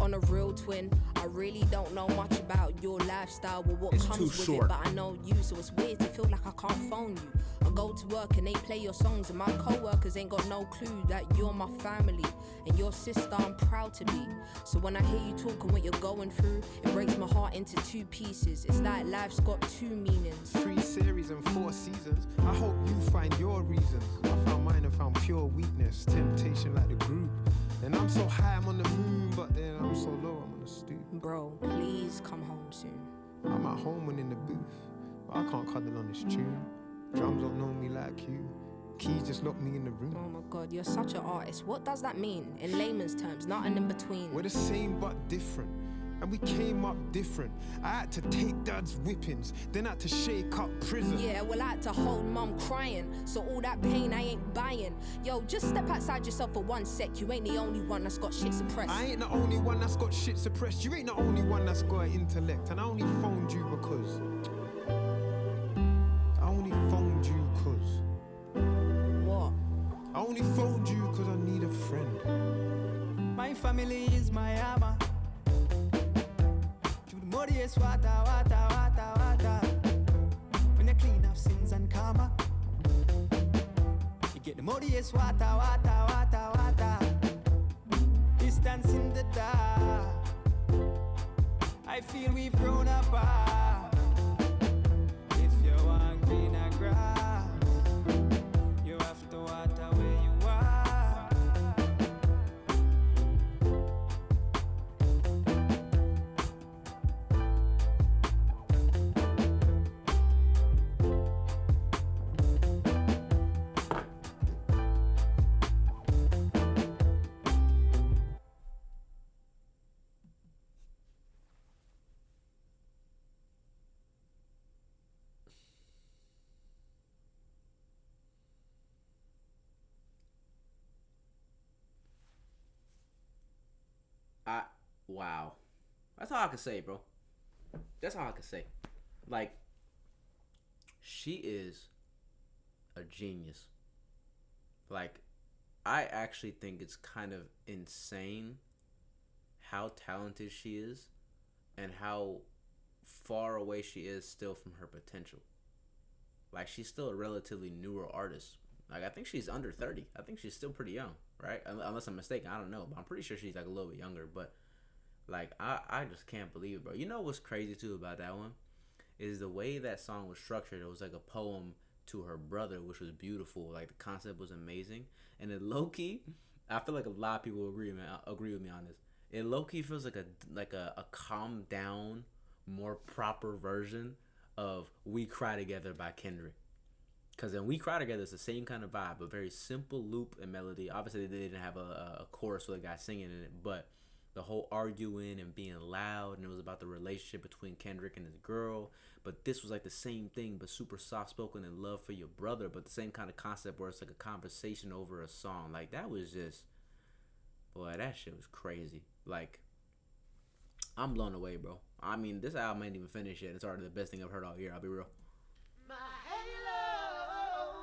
On a real twin, I really don't know much about your lifestyle or what It's comes too with short. it, but I know you, so it's weird to feel like I can't phone you. I go to work and they play your songs, and my co-workers ain't got no clue that you're my family and your sister I'm proud to be. So when I hear you talking what you're going through, it breaks my heart into 2 pieces. It's like life's got 2 meanings. 3 series and 4 seasons. I hope you find your reasons. I found mine and found pure weakness, temptation like the group. And I'm so high, I'm on the moon, but then I'm so low, I'm on the stoop. Bro, please come home soon. I'm at home and in the booth, but I can't cuddle on this tune. Drums don't know me like you. Keys just lock me in the room. Oh my god, you're such an artist. What does that mean? In layman's terms, nothing in between. We're the same but different, and we came up different. I had to take dad's whippings, then had to shake up prison. Yeah, well, I had to hold mum crying, so all that pain I ain't buying. Yo, just step outside yourself for 1 sec. You ain't the only one that's got shit suppressed. I ain't the only one that's got shit suppressed. You ain't the only one that's got an intellect. And I only phoned you because What? I only phoned you because I need a friend. My family is my armor. Through the muddiest water. When you clean up sins and karma, you get the muddiest water. Distance in the dark. I feel we've grown apart. If you want greener grass, you have to water where you are. wow. That's all I can say, bro. That's all I can say. Like, she is a genius. Like, I actually think it's kind of insane how talented she is and how far away she is still from her potential. Like, she's still a relatively newer artist. Like, I think she's under 30. I think she's still pretty young, right? Unless I'm mistaken, I don't know, but I'm pretty sure she's like a little bit younger. But like, I just can't believe it, bro. You know what's crazy too about that one is the way that song was structured. It was like a poem to her brother, which was beautiful. Like, the concept was amazing, and it low key, I feel like a lot of people agree with me on this. It low key feels like a calmed down, more proper version of "We Cry Together" by Kendrick. Because in "We Cry Together" it's the same kind of vibe, a very simple loop and melody. Obviously, they didn't have a chorus with a guy singing in it, but the whole arguing and being loud, and it was about the relationship between Kendrick and his girl. But this was like the same thing, but super soft-spoken and love for your brother, but the same kind of concept where it's like a conversation over a song. Like, that was just, boy, that shit was crazy. Like, I'm blown away, bro. I mean, this album ain't even finished yet. It's already the best thing I've heard all year, I'll be real. My halo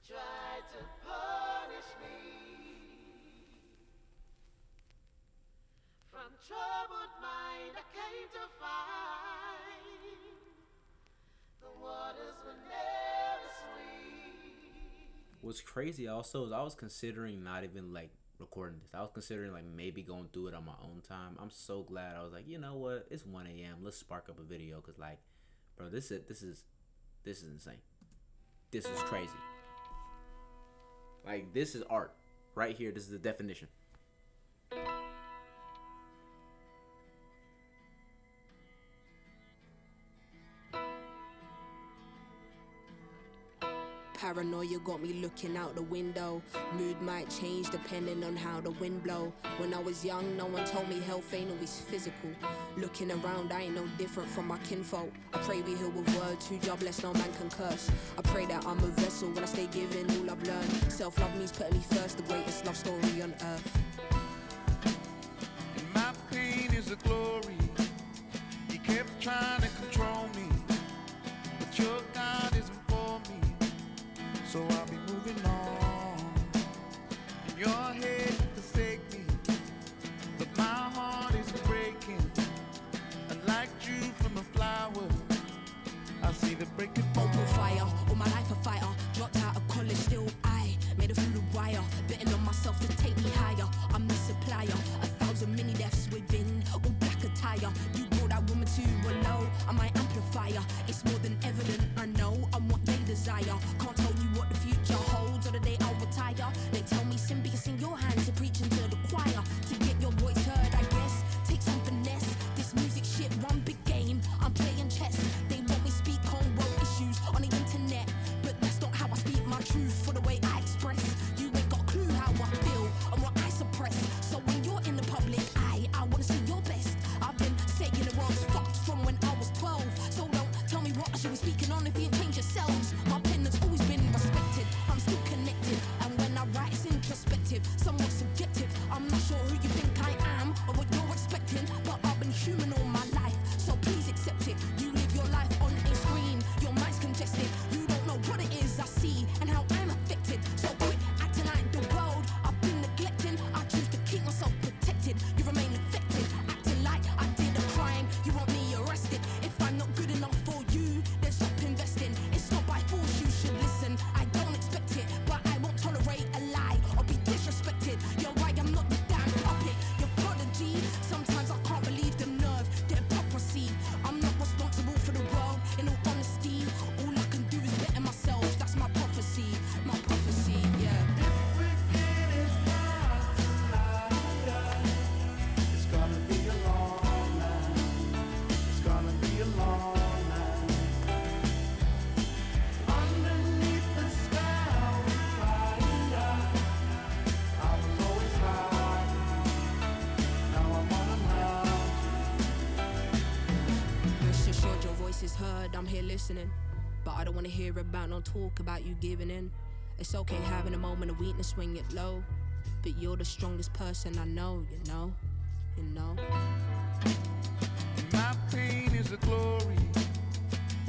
tried to punish me. From troubled mind I came to find the waters were never sweet. What's crazy also is I was considering not even like recording this. I was considering like maybe going through it on my own time. I'm so glad I was like, you know what? It's 1 a.m. Let's spark up a video, cause like, bro, this is insane. This is crazy. Like, this is art right here. This is the definition. Paranoia got me looking out the window. Mood might change depending on how the wind blow. When I was young, no one told me health ain't always physical. Looking around, I ain't no different from my kinfolk. I pray we heal with words, too jobless, no man can curse. I pray that I'm a vessel when I stay giving all I've learned. Self-love means putting me first, the greatest love story on earth. And my pain is a glory. He kept trying to control me, but your God isn't for me. So I'll be moving on. In your head you forsake me, but my heart is breaking. Unlike you from a flower, I see the break of dawn. Open fire, all my life a fighter. Dropped out of college, still I made it through the wire. Betting on myself to take me higher. I'm the supplier, 1,000 mini deaths within, all black attire. You brought that woman to a low, I'm my amplifier. It's more than evident, I know I'm what they desire. Can't tell you what the future holds or the day I'll retire. They tell me sin because in your hands are preaching to the choir. To get your voice heard, I guess, take some finesse. This music shit, one big game, I'm playing chess. They want me speak on world issues on the internet, but that's not how I speak my truth for the way I express. You ain't got a clue how I feel and what I suppress. So when you're in the public eye, I wanna see your best. I've been saying the world's fucked from when I was 12. So don't tell me what I should be speaking on if you ain't changed yourselves. My pen has always been respected, I'm still connected. And when I write it's introspective, somewhat subjective. I'm not sure who you think I am or what you're expecting, but I've been human all my life, so please accept it. You live your life on a screen, your mind's congested. You don't know what it is I see and how I'm affected. So quit acting like the world I've been neglecting. I choose to keep myself protected. You remain infected, acting like I did a crime. You want me arrested. If I'm not good enough for you, then stop investing. It's not by force, you should listen. I don't expect it, but I won't tolerate a lie or be disrespected. You're right, I'm not the damn puppet. You're prodigy. Sometimes I can't believe the nerve, the hypocrisy. I'm not responsible for the world, in all honesty. All I can do is better myself. That's my prophecy, yeah. It's gonna be a long night. It's gonna be a long night. Underneath the sky we fire. I was always hiding. Now I'm on a mountain. Rest assured your voice is heard, I'm here listening. But I don't wanna hear about no talk about you giving in. It's okay having a moment of weakness when you're low. but you're the strongest person I know, you know. My pain is a glory.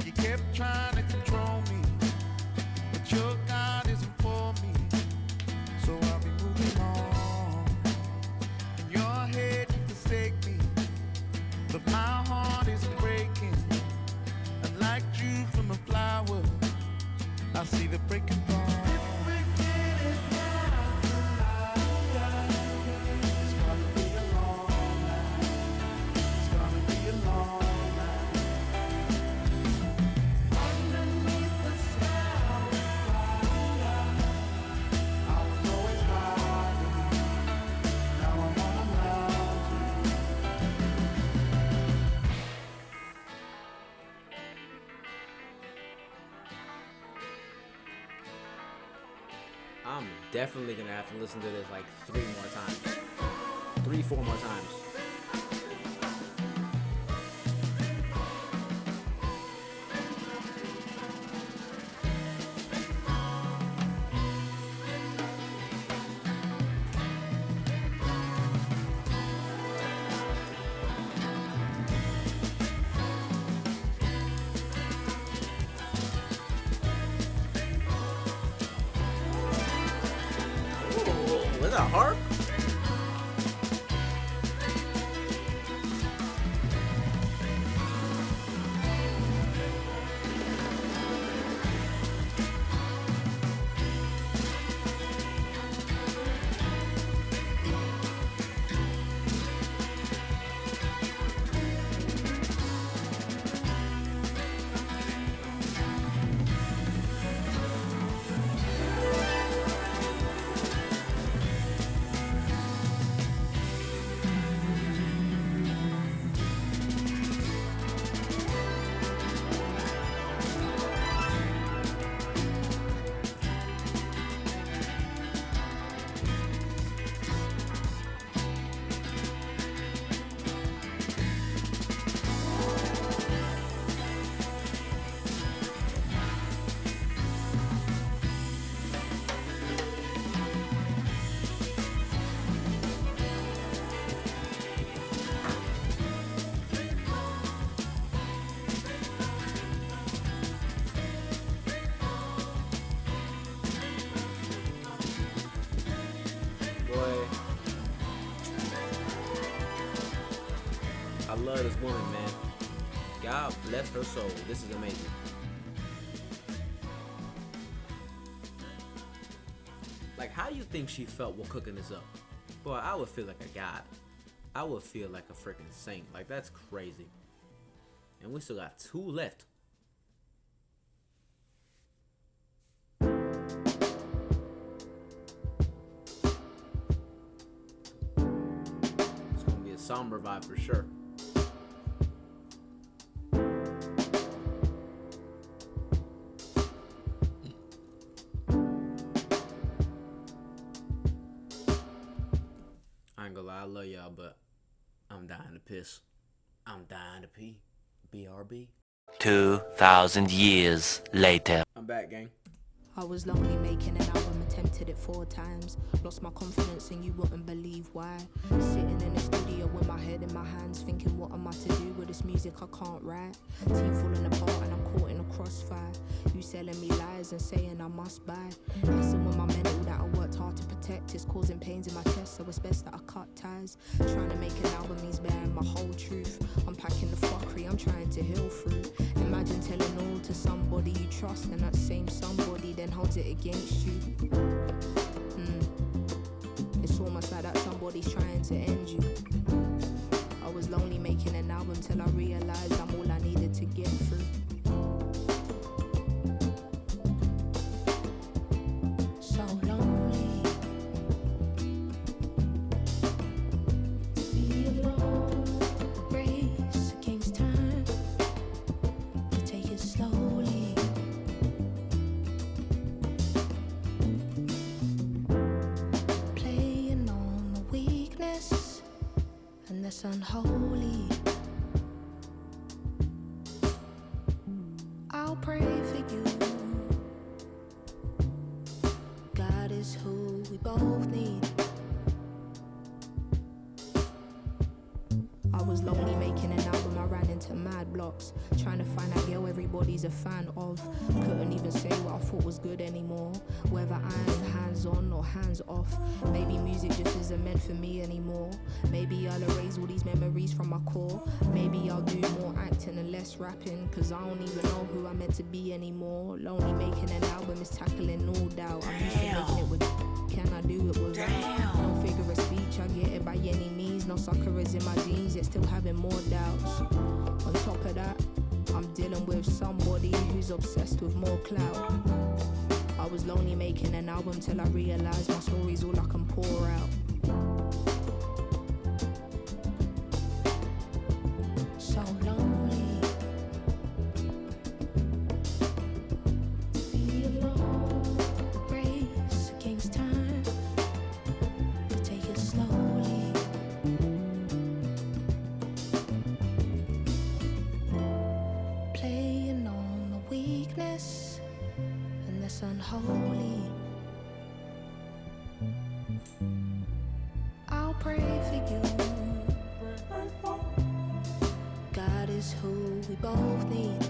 You kept trying to control me, but your God isn't for me. So I'll be moving on. In your head you forsake me, but my heart isn't breaking. Unlike you from a flower, I see the breaking dawn. I'm definitely gonna have to listen to this like 3 more times. 3, 4 more times. Was that a harp? I love this woman, man. God bless her soul. This is amazing. Like, how do you think she felt while cooking this up? Boy, I would feel like a god. I would feel like a freaking saint. Like, that's crazy. And we still got 2 left. It's gonna be a somber vibe for sure. I ain't gonna lie, I love y'all, but I'm dying to piss. I'm dying to pee. BRB. 2,000 years later. I'm back, gang. I was lonely making an album, attempted it 4 times. Lost my confidence and you wouldn't believe why. Sitting in the studio with my head in my hands, thinking what am I to do with this music I can't write. Team falling apart and I'm caught in a crossfire. You selling me lies and saying I must buy. Messing with my mental that I worked hard to protect. It's causing pains in my chest, so it's best that I cut ties. Trying to make an album means bearing my whole truth. Unpacking the fuckery I'm trying to heal through. Imagine telling all to somebody you trust, and that same somebody then holds it against you. It's almost like that somebody's trying to end you. I was lonely making an album till I realized I'm all I needed to get through. So lonely to be alone. A race against time, to take it slowly. Playing on my weakness, and that's unholy. I'll pray for you. God is who we both need. was lonely making an album, I ran into mad blocks. Trying to find that girl everybody's a fan of. Couldn't even say what I thought was good anymore. Whether I'm hands on or hands off. Maybe music just isn't meant for me anymore. Maybe I'll erase all these memories from my core. Maybe I'll do more acting and less rapping, cause I don't even know who I'm meant to be anymore. Lonely making an album is tackling all doubt. I'm used to making it with, can I do it without? No figure of speech, I get it by any means. No suckers in my jeans, yet still having more doubts. On top of that, I'm dealing with somebody who's obsessed with more clout. I was lonely making an album till I realized my story's all I can pour out. So lonely to be alone, race against time, to take it slowly. Playing on the weakness and that's unholy. I'll pray for you. God is who we both need.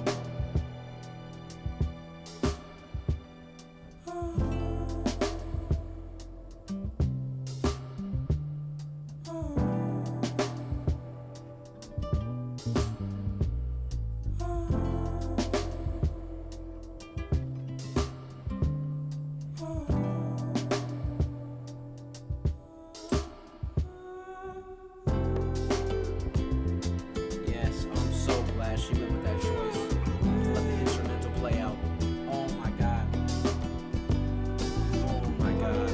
Yes, I'm so glad she went with that choice. Let the instrumental play out. Oh my god. Oh my god.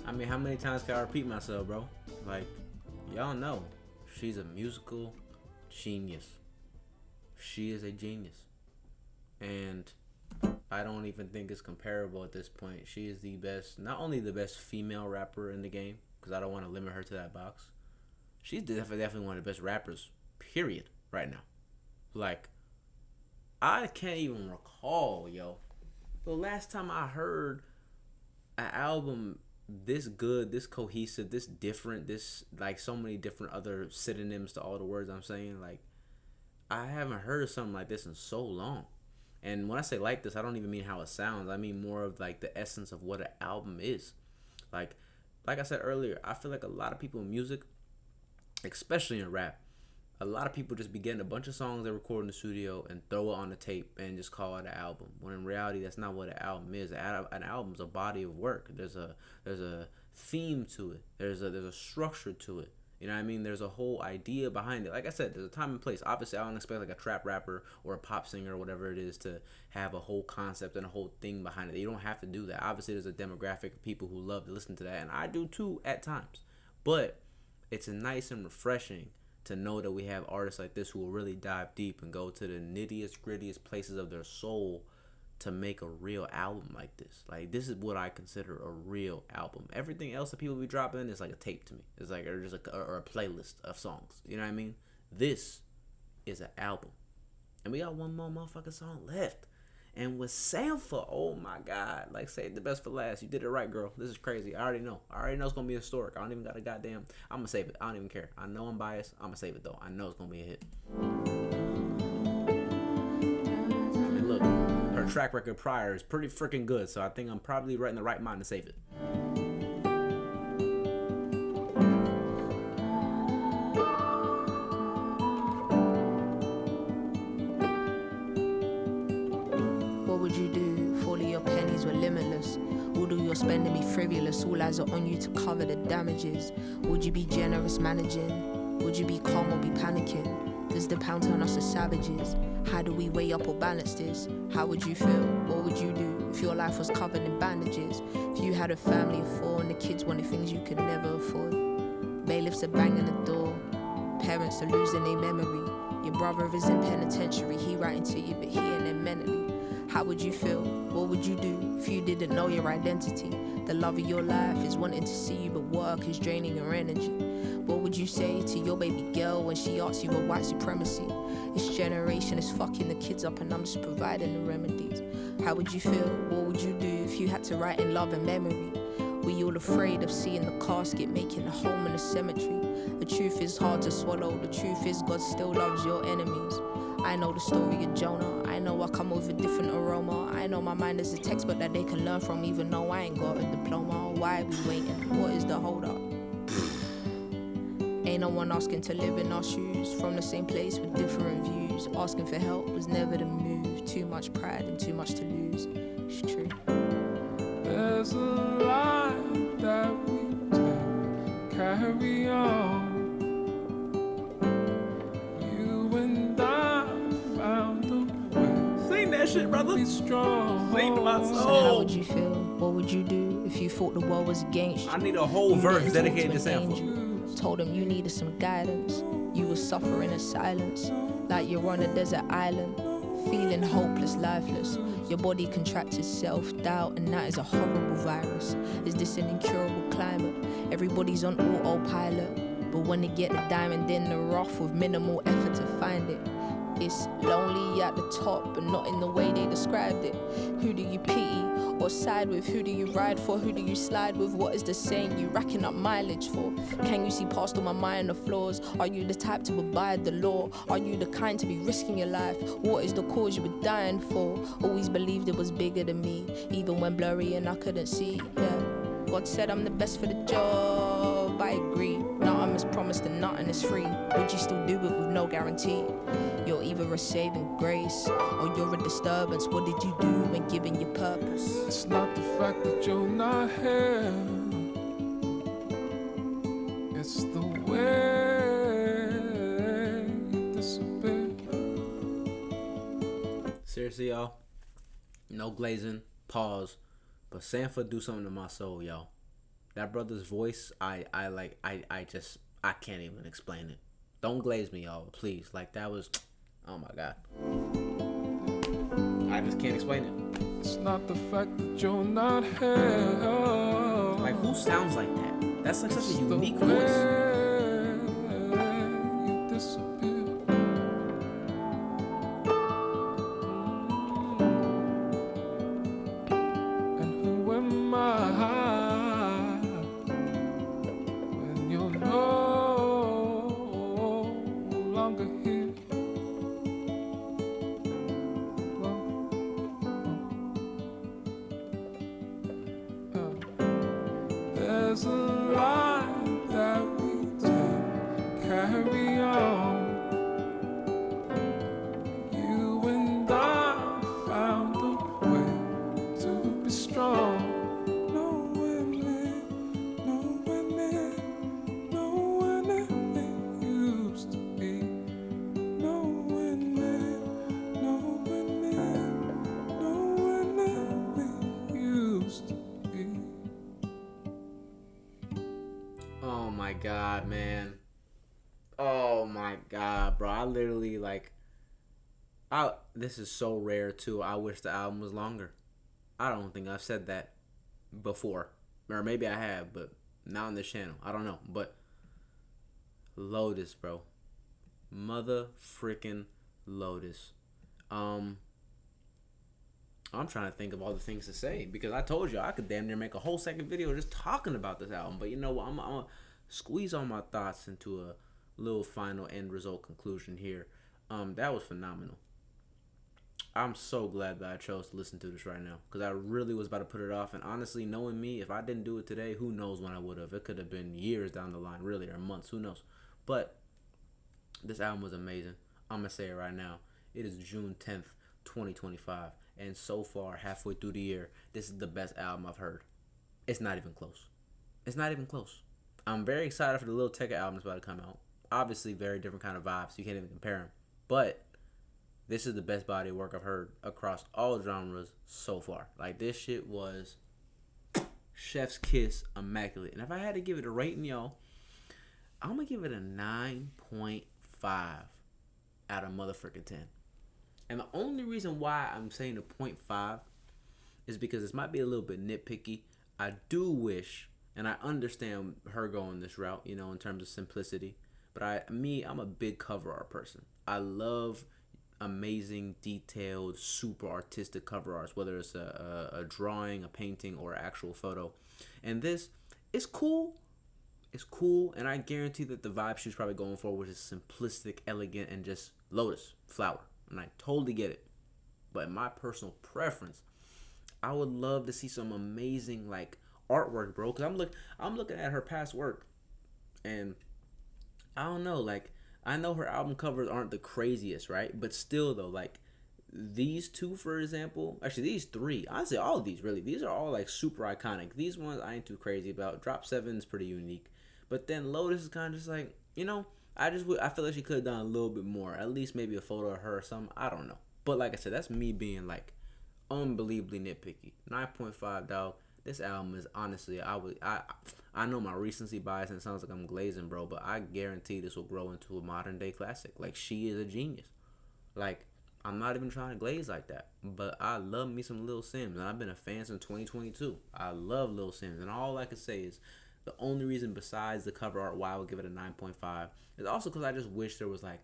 I mean, how many times can I repeat myself, bro? Like, y'all know, she's a musical genius. She is a genius. And I don't even think it's comparable at this point. She is the best, not only the best female rapper in the game, because I don't want to limit her to that box. She's definitely one of the best rappers, period, right now. Like, I can't even recall, yo, the last time I heard an album this good, this cohesive, this different, this like so many different other synonyms to all the words I'm saying. Like, I haven't heard something like this in so long. And when I say like this, I don't even mean how it sounds. I mean more of like the essence of what an album is. Like I said earlier, I feel like a lot of people in music, especially in rap, a lot of people just be getting a bunch of songs they record in the studio and throw it on the tape and just call it an album. When in reality, that's not what an album is. An album is a body of work. There's a theme to it. There's a structure to it. You know what I mean? There's a whole idea behind it. Like I said, there's a time and place. Obviously, I don't expect like a trap rapper or a pop singer or whatever it is to have a whole concept and a whole thing behind it. You don't have to do that. Obviously, there's a demographic of people who love to listen to that, and I do too at times. But it's nice and refreshing to know that we have artists like this who will really dive deep and go to the nittiest, grittiest places of their soul to make a real album like this. Like, this is what I consider a real album. Everything else that people be dropping is like a tape to me. It's like, or just or a playlist of songs. You know what I mean? This is an album. And we got one more motherfucking song left. And with Sampha, oh my God. Like, save the best for last. You did it right, girl. This is crazy. I already know it's going to be historic. I don't even got a goddamn... I'm going to save it. I don't even care. I know I'm biased. I'm going to save it, though. I know it's going to be a hit. I mean, look. Her track record prior is pretty freaking good. So I think I'm probably right in the right mind to save it. Limitless. All do your spending be frivolous? All eyes are on you to cover the damages. Would you be generous managing? Would you be calm or be panicking? Does the pound turn us to savages? How do we weigh up or balance this? How would you feel? What would you do if your life was covered in bandages? If you had a family of 4 and the kids wanted things you could never afford. Bailiffs are banging the door. Parents are losing their memory. Your brother is in penitentiary. He writing to you, but he ain't there mentally. How would you feel? What would you do if you didn't know your identity? The love of your life is wanting to see you, but work is draining your energy. What would you say to your baby girl when she asks you about white supremacy? This generation is fucking the kids up and I'm just providing the remedies. How would you feel? What would you do if you had to write in love and memory? Were you all afraid of seeing the casket making a home in the cemetery? The truth is hard to swallow. The truth is God still loves your enemies. I know the story of Jonah. I know I come with a different aroma. I know my mind is a textbook that they can learn from, even though I ain't got a diploma. Why are we waiting? What is the hold up? Ain't no one asking to live in our shoes. From the same place with different views. Asking for help was never the move. Too much pride and too much to lose. It's true. There's a line that we take, carry on. You and I found a way. Sing that shit, brother. Be strong. Sing to my soul. So how would you feel? What would you do if you thought the world was against you? I need a whole verse dedicated to Sample. Told him you needed some guidance. You were suffering in silence, like you're on a desert island, feeling hopeless, lifeless. Your body contracted self-doubt, and that is a horrible virus. Is this an incurable climate? Everybody's on autopilot, but when they get the diamond in the rough with minimal effort to find it, it's lonely at the top, but not in the way they described it. Who do you pity or side with? Who do you ride for? Who do you slide with? What is the saying you racking up mileage for? Can you see past all my minor flaws? Are you the type to abide the law? Are you the kind to be risking your life? What is the cause you were dying for? Always believed it was bigger than me, even when blurry and I couldn't see. Yeah, God said I'm the best for the job. I agree. Nothing is promised and nothing is free. Would you still do it with no guarantee? You're either a saving grace or you're a disturbance. What did you do when given your purpose? It's not the fact that you're not here. It's the way you disappear. Seriously, y'all. No glazing. Pause. But Sanford do something to my soul, y'all. That brother's voice, I can't even explain it. Don't glaze me, y'all, please. Like, that was, oh my God. I just can't explain it. It's not the fact that you're not here. Like, who sounds like that? That's like such a It's the unique way voice. you disappear. And who am I when you're no longer here? There's a line that we take, carry on. You and I found a way to be strong. No winning, no winning, no winning it used to be. No winning, no winning, no winning it used to be. Oh my God, man. Oh my God, bro. I literally, like, this is so rare, too. I wish the album was longer. I don't think I've said that before. Or maybe I have, but not on this channel. I don't know. But Lotus, bro. Mother freaking Lotus. I'm trying to think of all the things to say, because I told you I could damn near make a whole second video just talking about this album. But you know what? I'm gonna squeeze all my thoughts into a little final end result conclusion here. That was phenomenal. I'm so glad that I chose to listen to this right now, because I really was about to put it off. And honestly, knowing me, if I didn't do it today, who knows when I would have. It could have been years down the line, really, or months. Who knows? But this album was amazing. I'm going to say it right now. It is June 10th, 2025. And so far, halfway through the year, this is the best album I've heard. It's not even close. It's not even close. I'm very excited for the Lil Tecca album that's about to come out. Obviously, very different kind of vibes. You can't even compare them. But this is the best body of work I've heard across all genres so far. Like, this shit was chef's kiss, immaculate. And if I had to give it a rating, y'all, I'm going to give it a 9.5 out of motherfucking 10. And the only reason why I'm saying a 0.5 is because this might be a little bit nitpicky. I do wish, and I understand her going this route, you know, in terms of simplicity. But I'm a big cover art person. I love amazing, detailed, super artistic cover arts, whether it's a drawing, a painting, or an actual photo. And this is cool. It's cool, and I guarantee that the vibe she was probably going for was just simplistic, elegant, and just Lotus, flower. And I totally get it. But in my personal preference, I would love to see some amazing, like, artwork, bro. Because I'm looking at her past work, and I don't know, like, I know her album covers aren't the craziest, right? But still, though, like, these two, for example, actually, these three, honestly, all of these, really, these are all, like, super iconic. These ones I ain't too crazy about. Drop 7 is pretty unique. But then Lotus is kind of just like, you know, I feel like she could have done a little bit more. At least maybe a photo of her or something. I don't know. But like I said, that's me being, like, unbelievably nitpicky. 9.5, dog. This album is honestly, I know my recency bias and it sounds like I'm glazing, bro, but I guarantee this will grow into a modern day classic. Like, she is a genius. Like, I'm not even trying to glaze like that, but I love me some Lil Simz, and I've been a fan since 2022. I love Lil Simz, and all I can say is the only reason besides the cover art why I would give it a 9.5 is also because I just wish there was, like,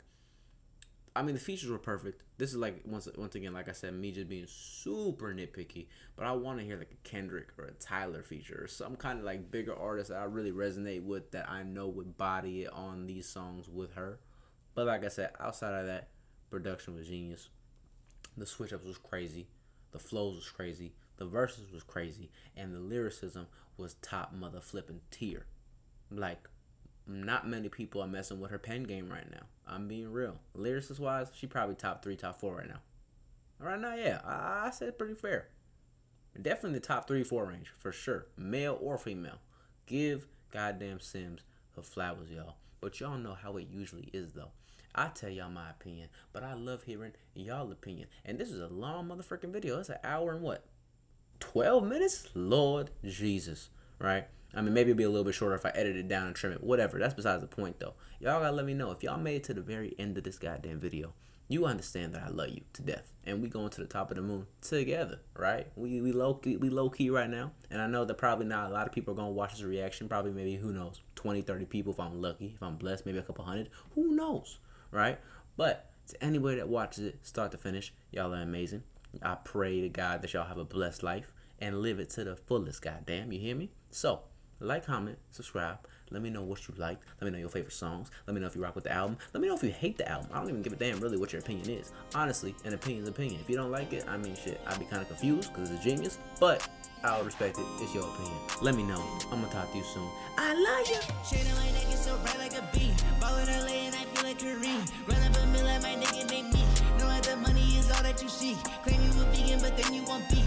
I mean, the features were perfect. This is, like, once again, like I said, me just being super nitpicky. But I want to hear, like, a Kendrick or a Tyler feature or some kind of, like, bigger artist that I really resonate with that I know would body it on these songs with her. But like I said, outside of that, production was genius. The switch-ups was crazy. The flows was crazy. The verses was crazy. And the lyricism was top mother flipping tier. Like, not many people are messing with her pen game right now. I'm being real. Lyricist wise, she probably top 3, top 4 right now. Right now, yeah, I said pretty fair. Definitely the top 3, 4 range for sure, male or female. Give goddamn Simz her flowers, y'all. But y'all know how it usually is, though. I tell y'all my opinion, but I love hearing y'all opinion. And this is a long motherfucking video. It's an hour and what? 12 minutes? Lord Jesus, right? I mean, maybe it'll be a little bit shorter if I edit it down and trim it. Whatever. That's besides the point, though. Y'all gotta let me know. If y'all made it to the very end of this goddamn video, you understand that I love you to death. And we going to the top of the moon together, right? We low key right now. And I know that probably not a lot of people are going to watch this reaction. Probably maybe, who knows, 20, 30 people if I'm lucky. If I'm blessed, maybe a couple hundred. Who knows, right? But to anybody that watches it, start to finish, y'all are amazing. I pray to God that y'all have a blessed life and live it to the fullest, goddamn. You hear me? So, like, comment, subscribe. Let me know what you liked. Let me know your favorite songs. Let me know if you rock with the album. Let me know if you hate the album. I don't even give a damn really what your opinion is. Honestly, an opinion's an opinion. If you don't like it, I mean, shit, I'd be kind of confused because it's a genius. But I'll respect it. It's your opinion. Let me know. I'm gonna talk to you soon. I love you. Shade on my neck is so bright like a bee. Ballin' her lane, I feel like Kareem. Run up a mill at my nigga make me. Know that the money is all that you see. Claim you a vegan, but then you want beef.